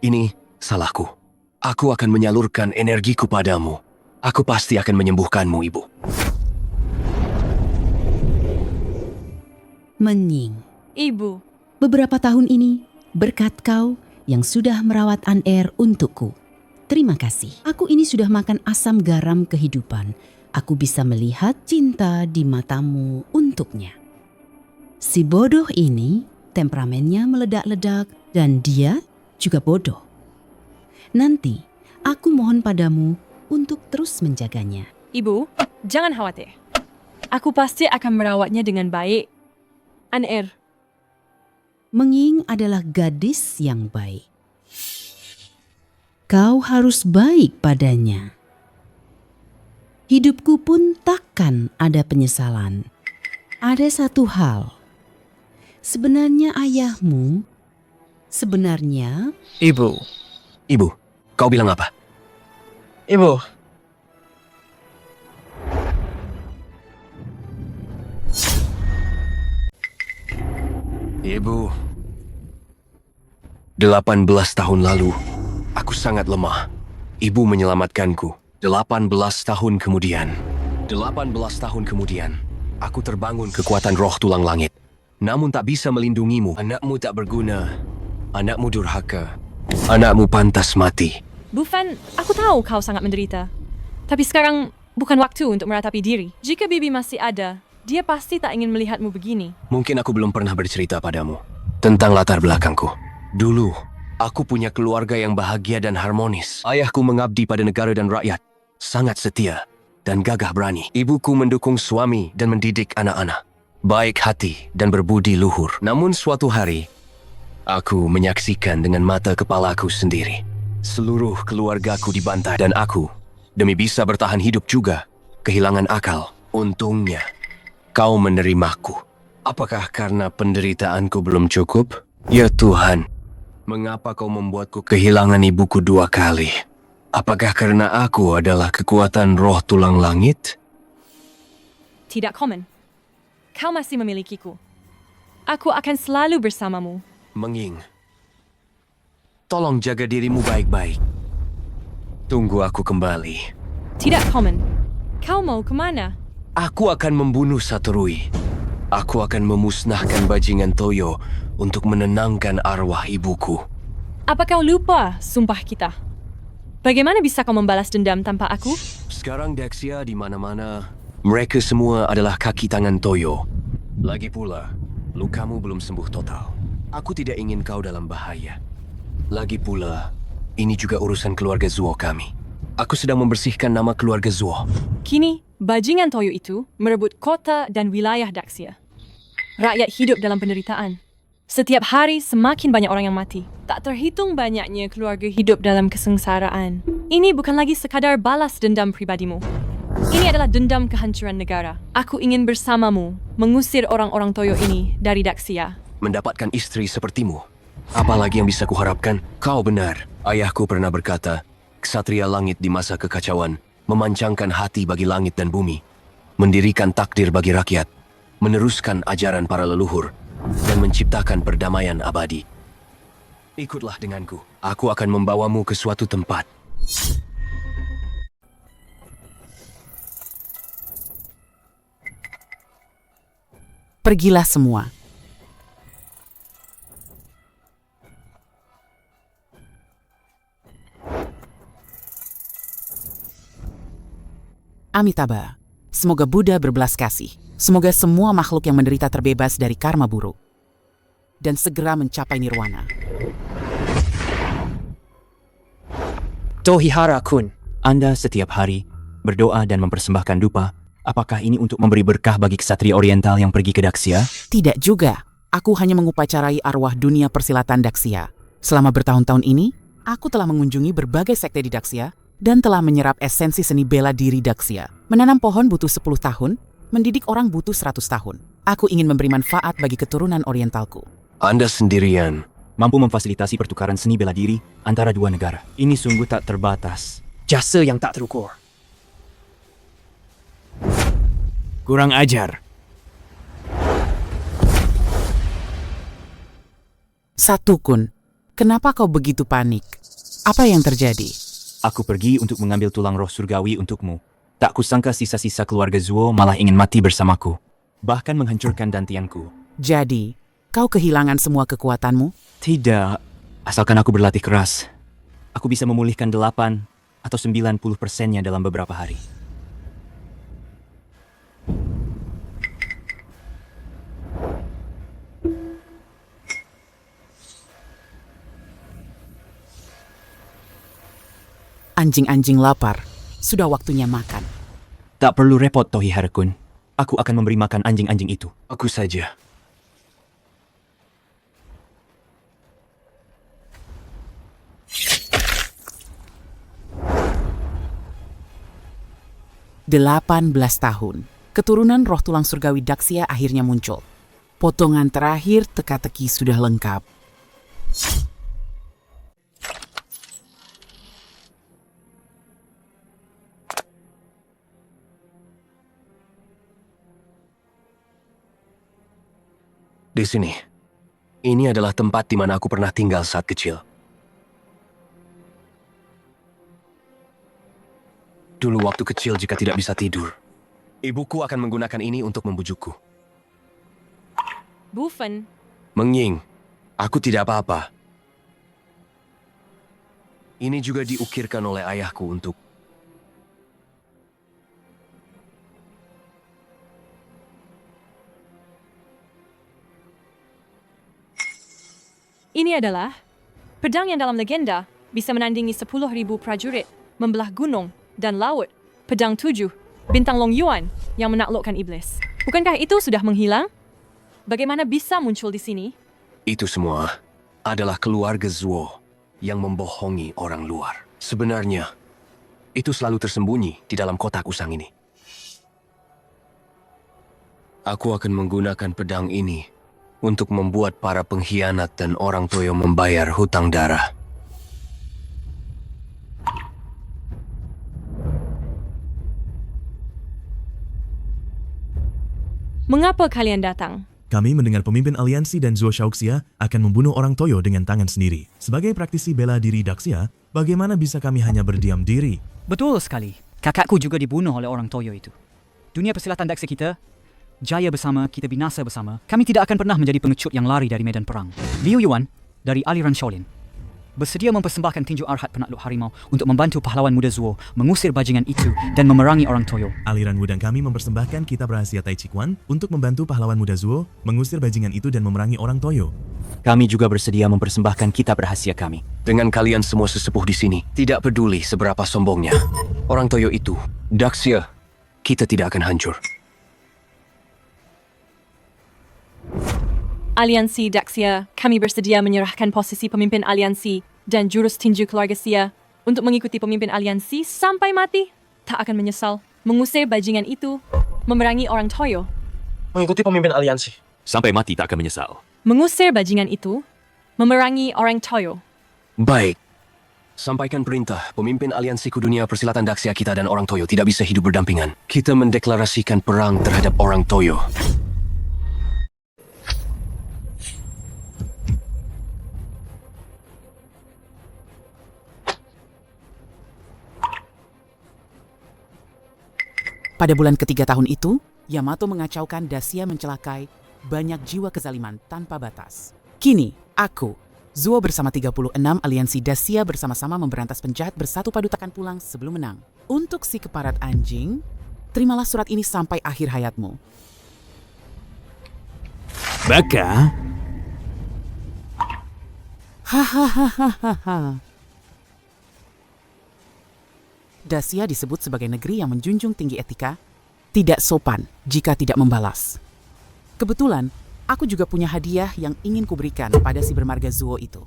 Ini salahku. Aku akan menyalurkan energiku padamu. Aku pasti akan menyembuhkanmu, Ibu. Menying. Ibu, Beberapa tahun ini, berkat kau yang sudah merawat An-Er untukku. Terima kasih. Aku ini sudah makan asam garam kehidupan. Aku bisa melihat cinta di matamu untuknya. Si bodoh ini temperamennya meledak-ledak dan dia juga bodoh. Nanti aku mohon padamu untuk terus menjaganya. Ibu, jangan khawatir. Aku pasti akan merawatnya dengan baik. An-Er, Menying adalah gadis yang baik. Kau harus baik padanya. Hidupku pun takkan ada penyesalan. Ada satu hal. Sebenarnya ayahmu, sebenarnya... Ibu. Ibu, kau bilang apa? Ibu, Ibu, 18 tahun lalu, aku sangat lemah. Ibu menyelamatkanku. 18 tahun kemudian, aku terbangun kekuatan roh tulang langit. Namun tak bisa melindungimu. Anakmu tak berguna. Anakmu durhaka. Anakmu pantas mati. Bu Fan, aku tahu kau sangat menderita. Tapi sekarang bukan waktu untuk meratapi diri. Jika Bibi masih ada, dia pasti tak ingin melihatmu begini. Mungkin aku belum pernah bercerita padamu tentang latar belakangku. Dulu, aku punya keluarga yang bahagia dan harmonis. Ayahku mengabdi pada negara dan rakyat. Sangat setia dan gagah berani. Ibuku mendukung suami dan mendidik anak-anak. Baik hati dan berbudi luhur. Namun suatu hari, aku menyaksikan dengan mata kepalaku sendiri. Seluruh keluargaku dibantai dan aku, demi bisa bertahan hidup juga, kehilangan akal. Untungnya, kau menerimaku. Apakah karena penderitaanku belum cukup? Ya Tuhan, mengapa kau membuatku kehilangan ibuku 2 kali? Apakah karena aku adalah kekuatan roh tulang langit? Tidak komen. Kau masih memilikiku. Aku akan selalu bersamamu. Menying, tolong jaga dirimu baik-baik. Tunggu aku kembali. Tidak komen. Kau mau kemana? Aku akan membunuh Satorui. Aku akan memusnahkan bajingan Toyo untuk menenangkan arwah ibuku. Apa kau lupa sumpah kita? Bagaimana bisa kau membalas dendam tanpa aku? Sekarang Dexia di mana-mana. Mereka semua adalah kaki tangan Toyo. Lagi pula, lukamu belum sembuh total. Aku tidak ingin kau dalam bahaya. Lagi pula, ini juga urusan keluarga Zuo kami. Aku sedang membersihkan nama keluarga Zuo. Kini, bajingan Toyo itu merebut kota dan wilayah Daxia. Rakyat hidup dalam penderitaan. Setiap hari semakin banyak orang yang mati. Tak terhitung banyaknya keluarga hidup dalam kesengsaraan. Ini bukan lagi sekadar balas dendam pribadimu. Ini adalah dendam kehancuran negara. Aku ingin bersamamu mengusir orang-orang Toyo ini dari Daxia. Mendapatkan istri sepertimu. Apalagi yang bisa kuharapkan? Kau benar. Ayahku pernah berkata, Ksatria langit di masa kekacauan memancangkan hati bagi langit dan bumi, mendirikan takdir bagi rakyat, meneruskan ajaran para leluhur, dan menciptakan perdamaian abadi. Ikutlah denganku. Aku akan membawamu ke suatu tempat. Pergilah semua. Amitabha, semoga Buddha berbelas kasih. Semoga semua makhluk yang menderita terbebas dari karma buruk dan segera mencapai nirwana. Tohihara-kun, Anda setiap hari berdoa dan mempersembahkan dupa. Apakah ini untuk memberi berkah bagi ksatria oriental yang pergi ke Daxia? Tidak juga. Aku hanya mengupacarai arwah dunia persilatan Daxia. Selama bertahun-tahun ini, aku telah mengunjungi berbagai sekte di Daxia dan telah menyerap esensi seni bela diri Daxia. Menanam pohon butuh 10 tahun, mendidik orang butuh 100 tahun. Aku ingin memberi manfaat bagi keturunan orientalku. Anda sendirian. Mampu memfasilitasi pertukaran seni bela diri antara 2 negara. Ini sungguh tak terbatas. Jasa yang tak terukur. Kurang ajar. Satukun, kenapa kau begitu panik? Apa yang terjadi? Aku pergi untuk mengambil tulang roh surgawi untukmu. Tak kusangka sisa-sisa keluarga Zuo malah ingin mati bersamaku. Bahkan menghancurkan dantianku. Jadi, kau kehilangan semua kekuatanmu? Tidak, asalkan aku berlatih keras. Aku bisa memulihkan 8 atau 90%-nya dalam beberapa hari. Anjing-anjing lapar. Sudah waktunya makan. Tak perlu repot, Tohi Harakun. Aku akan memberi makan anjing-anjing itu. Aku saja. Delapan 18 tahun. Keturunan roh tulang surgawi Daxia akhirnya muncul. Potongan terakhir teka-teki sudah lengkap. Di sini. Ini adalah tempat di mana aku pernah tinggal saat kecil. Dulu waktu kecil jika tidak bisa tidur, ibuku akan menggunakan ini untuk membujukku. Bufen, Mengying, aku tidak apa-apa. Ini juga diukirkan oleh ayahku untuk... ini adalah pedang yang dalam legenda bisa menandingi 10.000 prajurit, membelah gunung dan laut. Pedang 7, bintang Long Yuan yang menaklukkan iblis. Bukankah itu sudah menghilang? Bagaimana bisa muncul di sini? Itu semua adalah keluarga Zuo yang membohongi orang luar. Sebenarnya, itu selalu tersembunyi di dalam kotak usang ini. Aku akan menggunakan pedang ini untuk membuat para pengkhianat dan orang Toyo membayar hutang darah. Mengapa kalian datang? Kami mendengar pemimpin aliansi dan Zuo Shaoxia akan membunuh orang Toyo dengan tangan sendiri. Sebagai praktisi bela diri Daxia, bagaimana bisa kami hanya berdiam diri? Betul sekali. Kakakku juga dibunuh oleh orang Toyo itu. Dunia persilatan Daxia kita jaya bersama, kita binasa bersama. Kami tidak akan pernah menjadi pengecut yang lari dari medan perang. Liu Yuan dari aliran Shaolin bersedia mempersembahkan tinju arhat penakluk harimau untuk membantu pahlawan muda Zuo mengusir bajingan itu dan memerangi orang Toyo. Aliran Wudang kami mempersembahkan kitab rahasia Tai Chi Quan untuk membantu pahlawan muda Zuo mengusir bajingan itu dan memerangi orang Toyo. Kami juga bersedia mempersembahkan kitab rahasia kami. Dengan kalian semua sesepuh di sini, tidak peduli seberapa sombongnya orang Toyo itu, Daxia, kita tidak akan hancur. Aliansi Daxia, kami bersedia menyerahkan posisi pemimpin aliansi dan jurus tinju keluarga Xia untuk mengikuti pemimpin aliansi sampai mati. Tak akan menyesal mengusir bajingan itu, memerangi orang Toyo. Mengikuti pemimpin aliansi. Sampai mati tak akan menyesal. Mengusir bajingan itu, memerangi orang Toyo. Baik. Sampaikan perintah, pemimpin aliansiku dunia persilatan Daxia kita dan orang Toyo tidak bisa hidup berdampingan. Kita mendeklarasikan perang terhadap orang Toyo. Pada bulan ketiga tahun itu, Yamato mengacaukan Daxia mencelakai banyak jiwa kezaliman tanpa batas. Kini, aku, Zuo bersama 36 aliansi Daxia bersama-sama memberantas penjahat bersatu padu takkan pulang sebelum menang. Untuk si keparat anjing, terimalah surat ini sampai akhir hayatmu. Baka? Hahaha. Daxia disebut sebagai negeri yang menjunjung tinggi etika, tidak sopan jika tidak membalas. Kebetulan, aku juga punya hadiah yang ingin kuberikan pada si bermarga Zuo itu.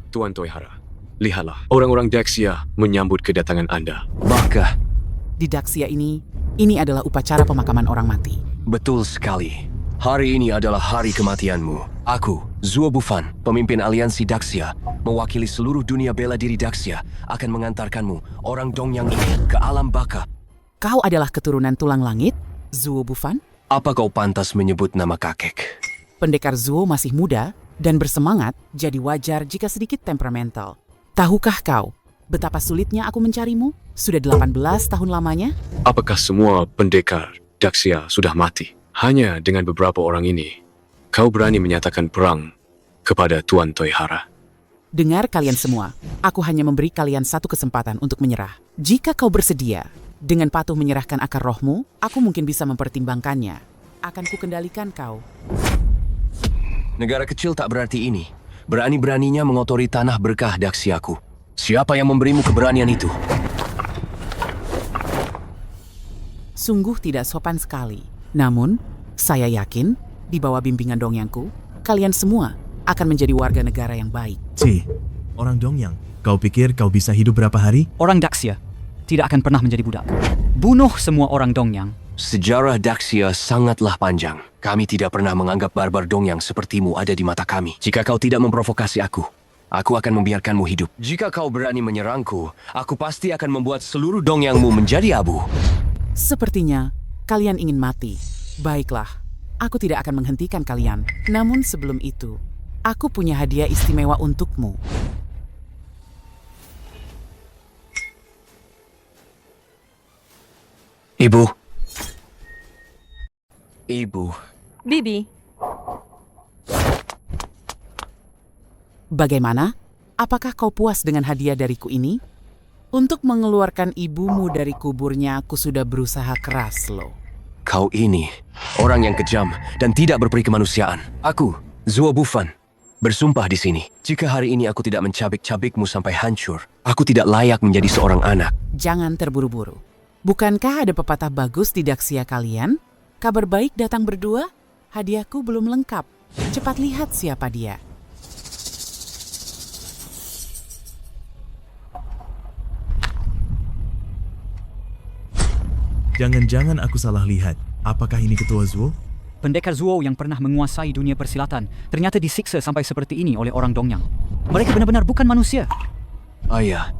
Tuan Toihara, lihatlah, orang-orang Daxia menyambut kedatangan Anda. Maka, di Daxia ini adalah upacara pemakaman orang mati. Betul sekali. Hari ini adalah hari kematianmu. Aku, Zuo Bufan, pemimpin aliansi Daxia, mewakili seluruh dunia bela diri Daxia, akan mengantarkanmu, orang Dongyang ini, ke alam baka. Kau adalah keturunan tulang langit, Zuo Bufan? Apa kau pantas menyebut nama kakek? Pendekar Zuo masih muda dan bersemangat, jadi wajar jika sedikit temperamental. Tahukah kau betapa sulitnya aku mencarimu? Sudah 18 tahun lamanya? Apakah semua pendekar Daxia sudah mati? Hanya dengan beberapa orang ini, kau berani menyatakan perang kepada Tuan Toihara? Dengar kalian semua, aku hanya memberi kalian satu kesempatan untuk menyerah. Jika kau bersedia, dengan patuh menyerahkan akar rohmu, aku mungkin bisa mempertimbangkannya. Akan kukendalikan kau. Negara kecil tak berarti ini. Berani-beraninya mengotori tanah berkah Daxiaku. Siapa yang memberimu keberanian itu? Sungguh tidak sopan sekali. Namun, saya yakin, di bawah bimbingan Dongyangku, kalian semua akan menjadi warga negara yang baik. Orang Dongyang, kau pikir kau bisa hidup berapa hari? Orang Daxia tidak akan pernah menjadi budak. Bunuh semua orang Dongyang. Sejarah Daxia sangatlah panjang. Kami tidak pernah menganggap barbar Dongyang sepertimu ada di mata kami. Jika kau tidak memprovokasi aku akan membiarkanmu hidup. Jika kau berani menyerangku, aku pasti akan membuat seluruh Dongyangmu menjadi abu. Sepertinya kalian ingin mati. Baiklah, aku tidak akan menghentikan kalian. Namun sebelum itu, aku punya hadiah istimewa untukmu. Ibu. Bibi. Bagaimana? Apakah kau puas dengan hadiah dariku ini? Untuk mengeluarkan ibumu dari kuburnya, aku sudah berusaha keras loh. Kau ini orang yang kejam dan tidak berperi kemanusiaan. Aku, Zuo Bufan, bersumpah di sini. Jika hari ini aku tidak mencabik-cabikmu sampai hancur, aku tidak layak menjadi seorang anak. Jangan terburu-buru. Bukankah ada pepatah bagus di Daxia kalian? Kabar baik datang berdua? Hadiahku belum lengkap. Cepat lihat siapa dia. Jangan-jangan aku salah lihat. Apakah ini Ketua Zuo? Pendekar Zuo yang pernah menguasai dunia persilatan ternyata disiksa sampai seperti ini oleh orang Dongyang. Mereka benar-benar bukan manusia. Ayah,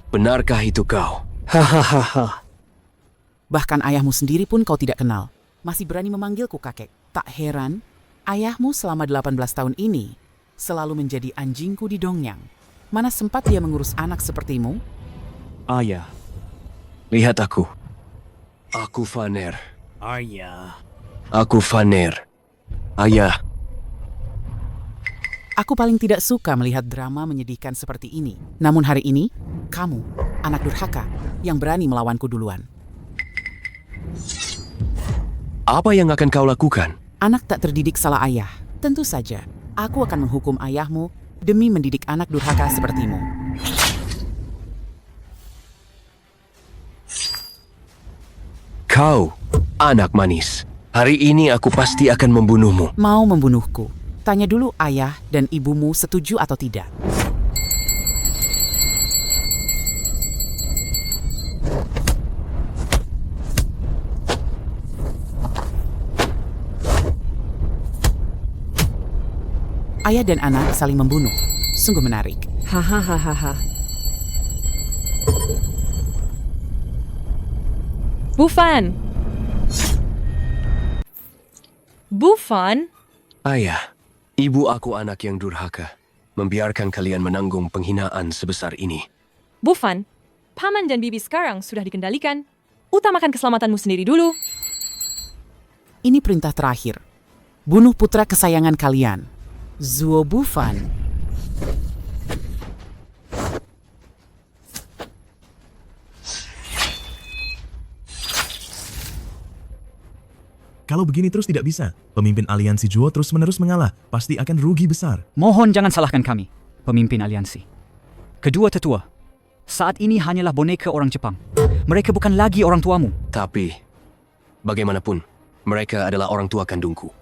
benarkah itu kau? Hahaha. Bahkan ayahmu sendiri pun kau tidak kenal. Masih berani memanggilku kakek. Tak heran, ayahmu selama 18 tahun ini selalu menjadi anjingku di Dongyang. Mana sempat dia mengurus anak sepertimu? Ayah, lihat aku. Aku Vaner. Ayah. Aku Vaner. Ayah. Aku paling tidak suka melihat drama menyedihkan seperti ini. Namun hari ini, kamu, anak durhaka, yang berani melawanku duluan. Apa yang akan kau lakukan? Anak tak terdidik salah ayah. Tentu saja, aku akan menghukum ayahmu demi mendidik anak durhaka sepertimu. Kau, anak manis. Hari ini aku pasti akan membunuhmu. Mau membunuhku? Tanya dulu ayah dan ibumu setuju atau tidak. Ayah dan anak saling membunuh. Sungguh menarik. Hahaha. Bufan. Bufan? Ayah, ibu aku anak yang durhaka. Membiarkan kalian menanggung penghinaan sebesar ini. Bufan, paman dan bibi sekarang sudah dikendalikan. Utamakan keselamatanmu sendiri dulu. Ini perintah terakhir. Bunuh putra kesayangan kalian, Zuo Bufan. Kalau begini terus tidak bisa. Pemimpin aliansi Zuo terus-menerus mengalah. Pasti akan rugi besar. Mohon jangan salahkan kami, pemimpin aliansi. Kedua tetua, saat ini hanyalah boneka orang Jepang. Mereka bukan lagi orang tuamu. Tapi, bagaimanapun, mereka adalah orang tua kandungku.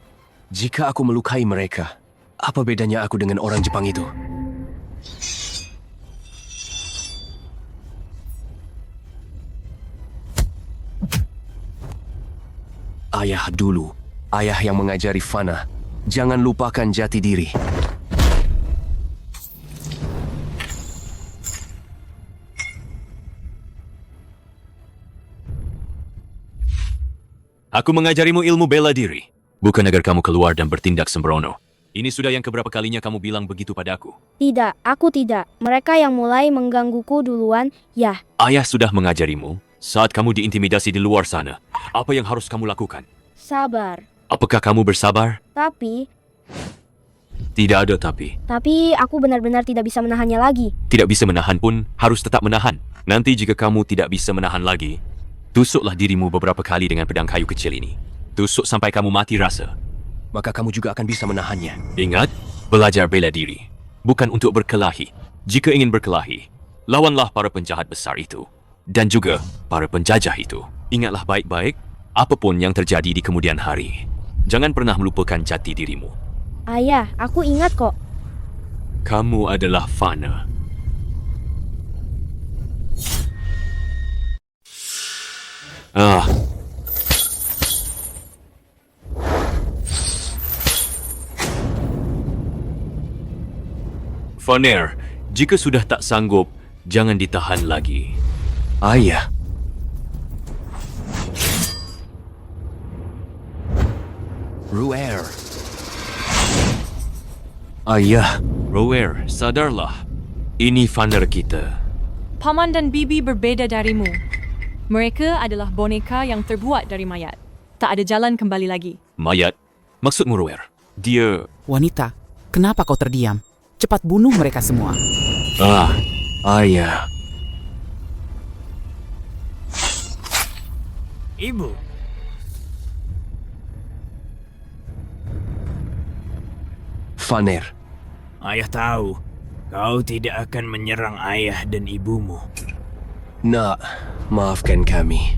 Jika aku melukai mereka, apa bedanya aku dengan orang Jepang itu? Ayah dulu, ayah yang mengajari Fana Jangan lupakan jati diri. Aku mengajarimu ilmu bela diri, bukan agar kamu keluar dan bertindak sembrono. Ini sudah yang keberapa kalinya kamu bilang begitu padaku? Tidak, aku tidak. Mereka yang mulai menggangguku duluan, ya. Ayah sudah mengajarimu saat kamu diintimidasi di luar sana. Apa yang harus kamu lakukan? Sabar. Apakah kamu bersabar? Tapi Tidak ada tapi. Tapi aku benar-benar tidak bisa menahannya lagi. Tidak bisa menahan pun harus tetap menahan. Nanti jika kamu tidak bisa menahan lagi, tusuklah dirimu beberapa kali dengan pedang kayu kecil ini. Tusuk sampai kamu mati rasa. Maka kamu juga akan bisa menahannya. Ingat, belajar bela diri. Bukan untuk berkelahi. Jika ingin berkelahi, lawanlah para penjahat besar itu. Dan juga para penjajah itu. Ingatlah baik-baik, apapun yang terjadi di kemudian hari. Jangan pernah melupakan jati dirimu. Ayah, aku ingat kok. Kamu adalah Fana. Faner, jika sudah tak sanggup, jangan ditahan lagi. Ayah. Ruer. Ayah. Ruer, sadarlah. Ini Faner kita. Paman dan bibi berbeda darimu. Mereka adalah boneka yang terbuat dari mayat. Tak ada jalan kembali lagi. Mayat? Maksudmu Ruer? Dia... Wanita, kenapa kau terdiam? Cepat bunuh mereka semua. Ayah. Ibu. Faner. Ayah tahu, kau tidak akan menyerang ayah dan ibumu. Nak, maafkan kami.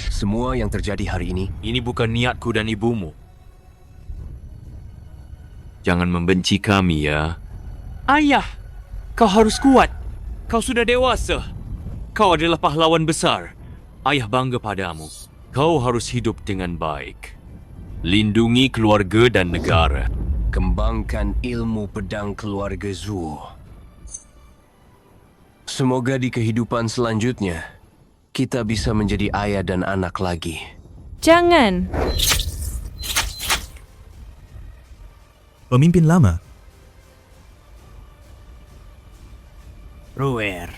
Semua yang terjadi hari ini... Ini bukan niatku dan ibumu. Jangan membenci kami ya. Ayah, kau harus kuat. Kau sudah dewasa. Kau adalah pahlawan besar. Ayah bangga padamu. Kau harus hidup dengan baik. Lindungi keluarga dan negara. Kembangkan ilmu pedang keluarga Zuo. Semoga di kehidupan selanjutnya, kita bisa menjadi ayah dan anak lagi. Jangan. Pemimpin lama. Ruer.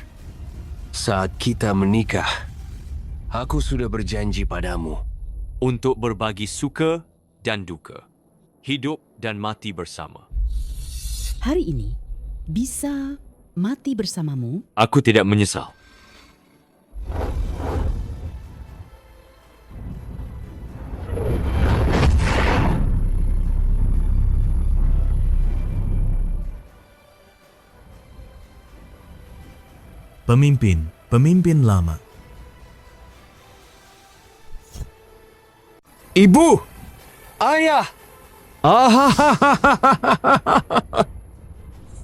Saat kita menikah, aku sudah berjanji padamu. Untuk berbagi suka dan duka. Hidup dan mati bersama. Hari ini, bisa mati bersamamu? Aku tidak menyesal. Pemimpin lama. Ibu! Ayah!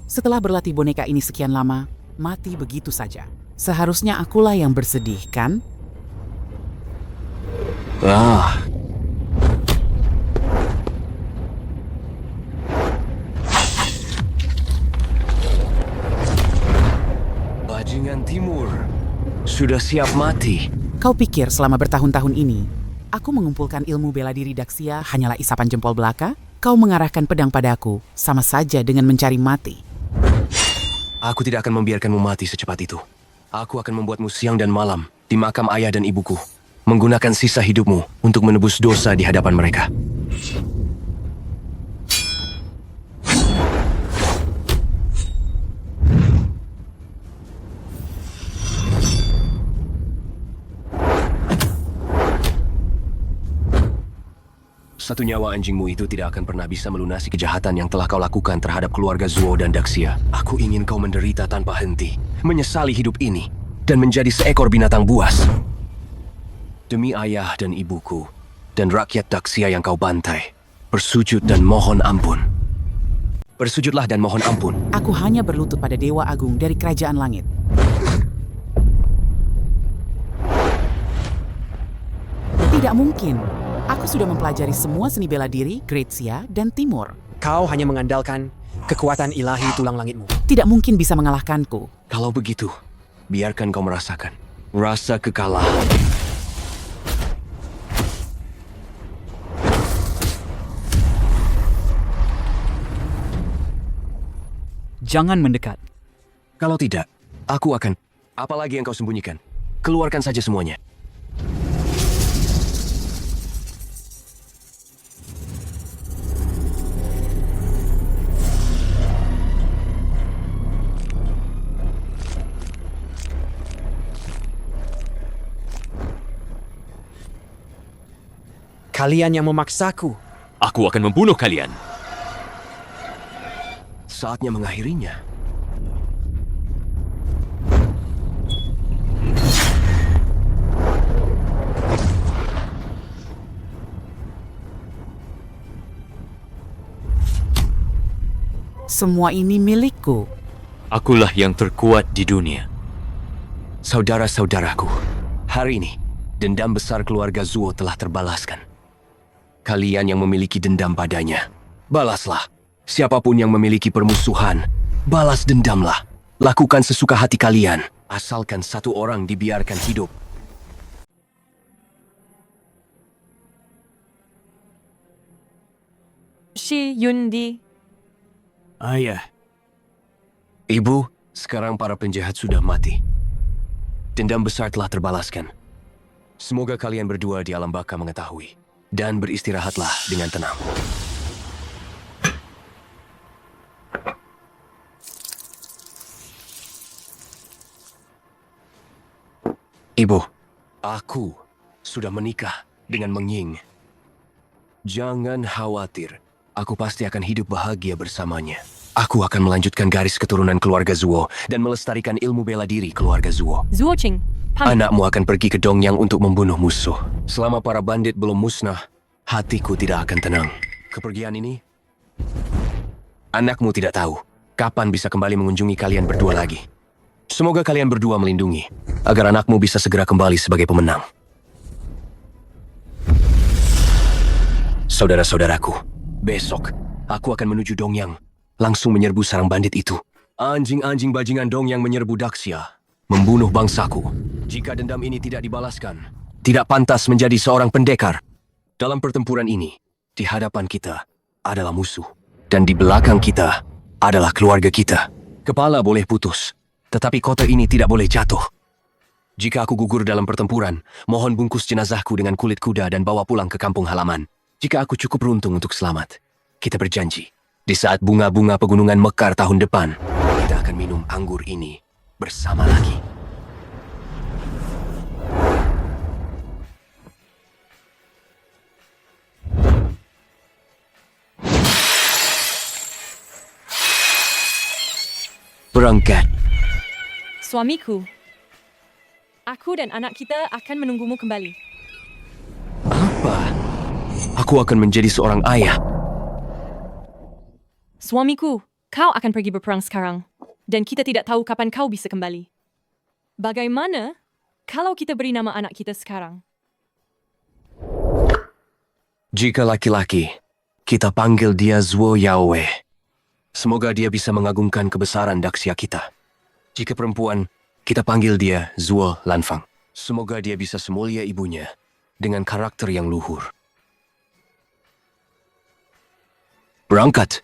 Setelah berlatih boneka ini sekian lama, mati begitu saja. Seharusnya akulah yang bersedih, kan? Bajingan Timur sudah siap mati. Kau pikir selama bertahun-tahun ini, aku mengumpulkan ilmu bela diri Daxia hanyalah isapan jempol belaka? Kau mengarahkan pedang padaku, sama saja dengan mencari mati. Aku tidak akan membiarkanmu mati secepat itu. Aku akan membuatmu siang dan malam di makam ayah dan ibuku, menggunakan sisa hidupmu untuk menebus dosa di hadapan mereka. Satu nyawa anjingmu itu tidak akan pernah bisa melunasi kejahatan yang telah kau lakukan terhadap keluarga Zuo dan Daxia. Aku ingin kau menderita tanpa henti, menyesali hidup ini, dan menjadi seekor binatang buas. Demi ayah dan ibuku, dan rakyat Daxia yang kau bantai, bersujud dan mohon ampun. Bersujudlah dan mohon ampun. Aku hanya berlutut pada Dewa Agung dari Kerajaan Langit. Tidak mungkin. Aku sudah mempelajari semua seni bela diri, Grazia, dan Timur. Kau hanya mengandalkan kekuatan ilahi tulang langitmu. Tidak mungkin bisa mengalahkanku. Kalau begitu, biarkan kau merasakan rasa kekalahan. Jangan mendekat. Kalau tidak, aku akan... Apalagi yang kau sembunyikan? Keluarkan saja semuanya. Kalian yang memaksaku. Aku akan membunuh kalian. Saatnya mengakhirinya. Semua ini milikku. Akulah yang terkuat di dunia. Saudara-saudaraku, hari ini dendam besar keluarga Zuo telah terbalaskan. Kalian yang memiliki dendam padanya, balaslah. Siapapun yang memiliki permusuhan, balas dendamlah. Lakukan sesuka hati kalian, asalkan satu orang dibiarkan hidup. Shi Yundi. Ayah. Ibu, sekarang para penjahat sudah mati. Dendam besar telah terbalaskan. Semoga kalian berdua di alam baka mengetahui. Dan beristirahatlah dengan tenang. Ibu, aku sudah menikah dengan Meng Ying. Jangan khawatir, aku pasti akan hidup bahagia bersamanya. Aku akan melanjutkan garis keturunan keluarga Zuo dan melestarikan ilmu bela diri keluarga Zuo. Zuo Qing, Anakmu akan pergi ke Dongyang untuk membunuh musuh. Selama para bandit belum musnah, hatiku tidak akan tenang. Kepergian ini, anakmu tidak tahu kapan bisa kembali mengunjungi kalian berdua lagi. Semoga kalian berdua melindungi, agar anakmu bisa segera kembali sebagai pemenang. Saudara-saudaraku, besok aku akan menuju Dongyang, langsung menyerbu sarang bandit itu. Anjing-anjing bajingan Dongyang menyerbu Daxia, membunuh bangsaku. Jika dendam ini tidak dibalaskan, tidak pantas menjadi seorang pendekar. Dalam pertempuran ini, di hadapan kita adalah musuh, dan di belakang kita adalah keluarga kita. Kepala boleh putus, tetapi kota ini tidak boleh jatuh. Jika aku gugur dalam pertempuran, mohon bungkus jenazahku dengan kulit kuda dan bawa pulang ke kampung halaman. Jika aku cukup beruntung untuk selamat, kita berjanji, di saat bunga-bunga pegunungan mekar tahun depan, kita akan minum anggur ini bersama lagi. Berangkat. Suamiku. Aku dan anak kita akan menunggumu kembali. Apa? Aku akan menjadi seorang ayah. Suamiku, kau akan pergi berperang sekarang. Dan kita tidak tahu kapan kau bisa kembali. Bagaimana kalau kita beri nama anak kita sekarang? Jika laki-laki, kita panggil dia Zuo Yaowei. Semoga dia bisa mengagungkan kebesaran Daxia kita. Jika perempuan, kita panggil dia Zuo Lanfang. Semoga dia bisa semulia ibunya dengan karakter yang luhur. Berangkat!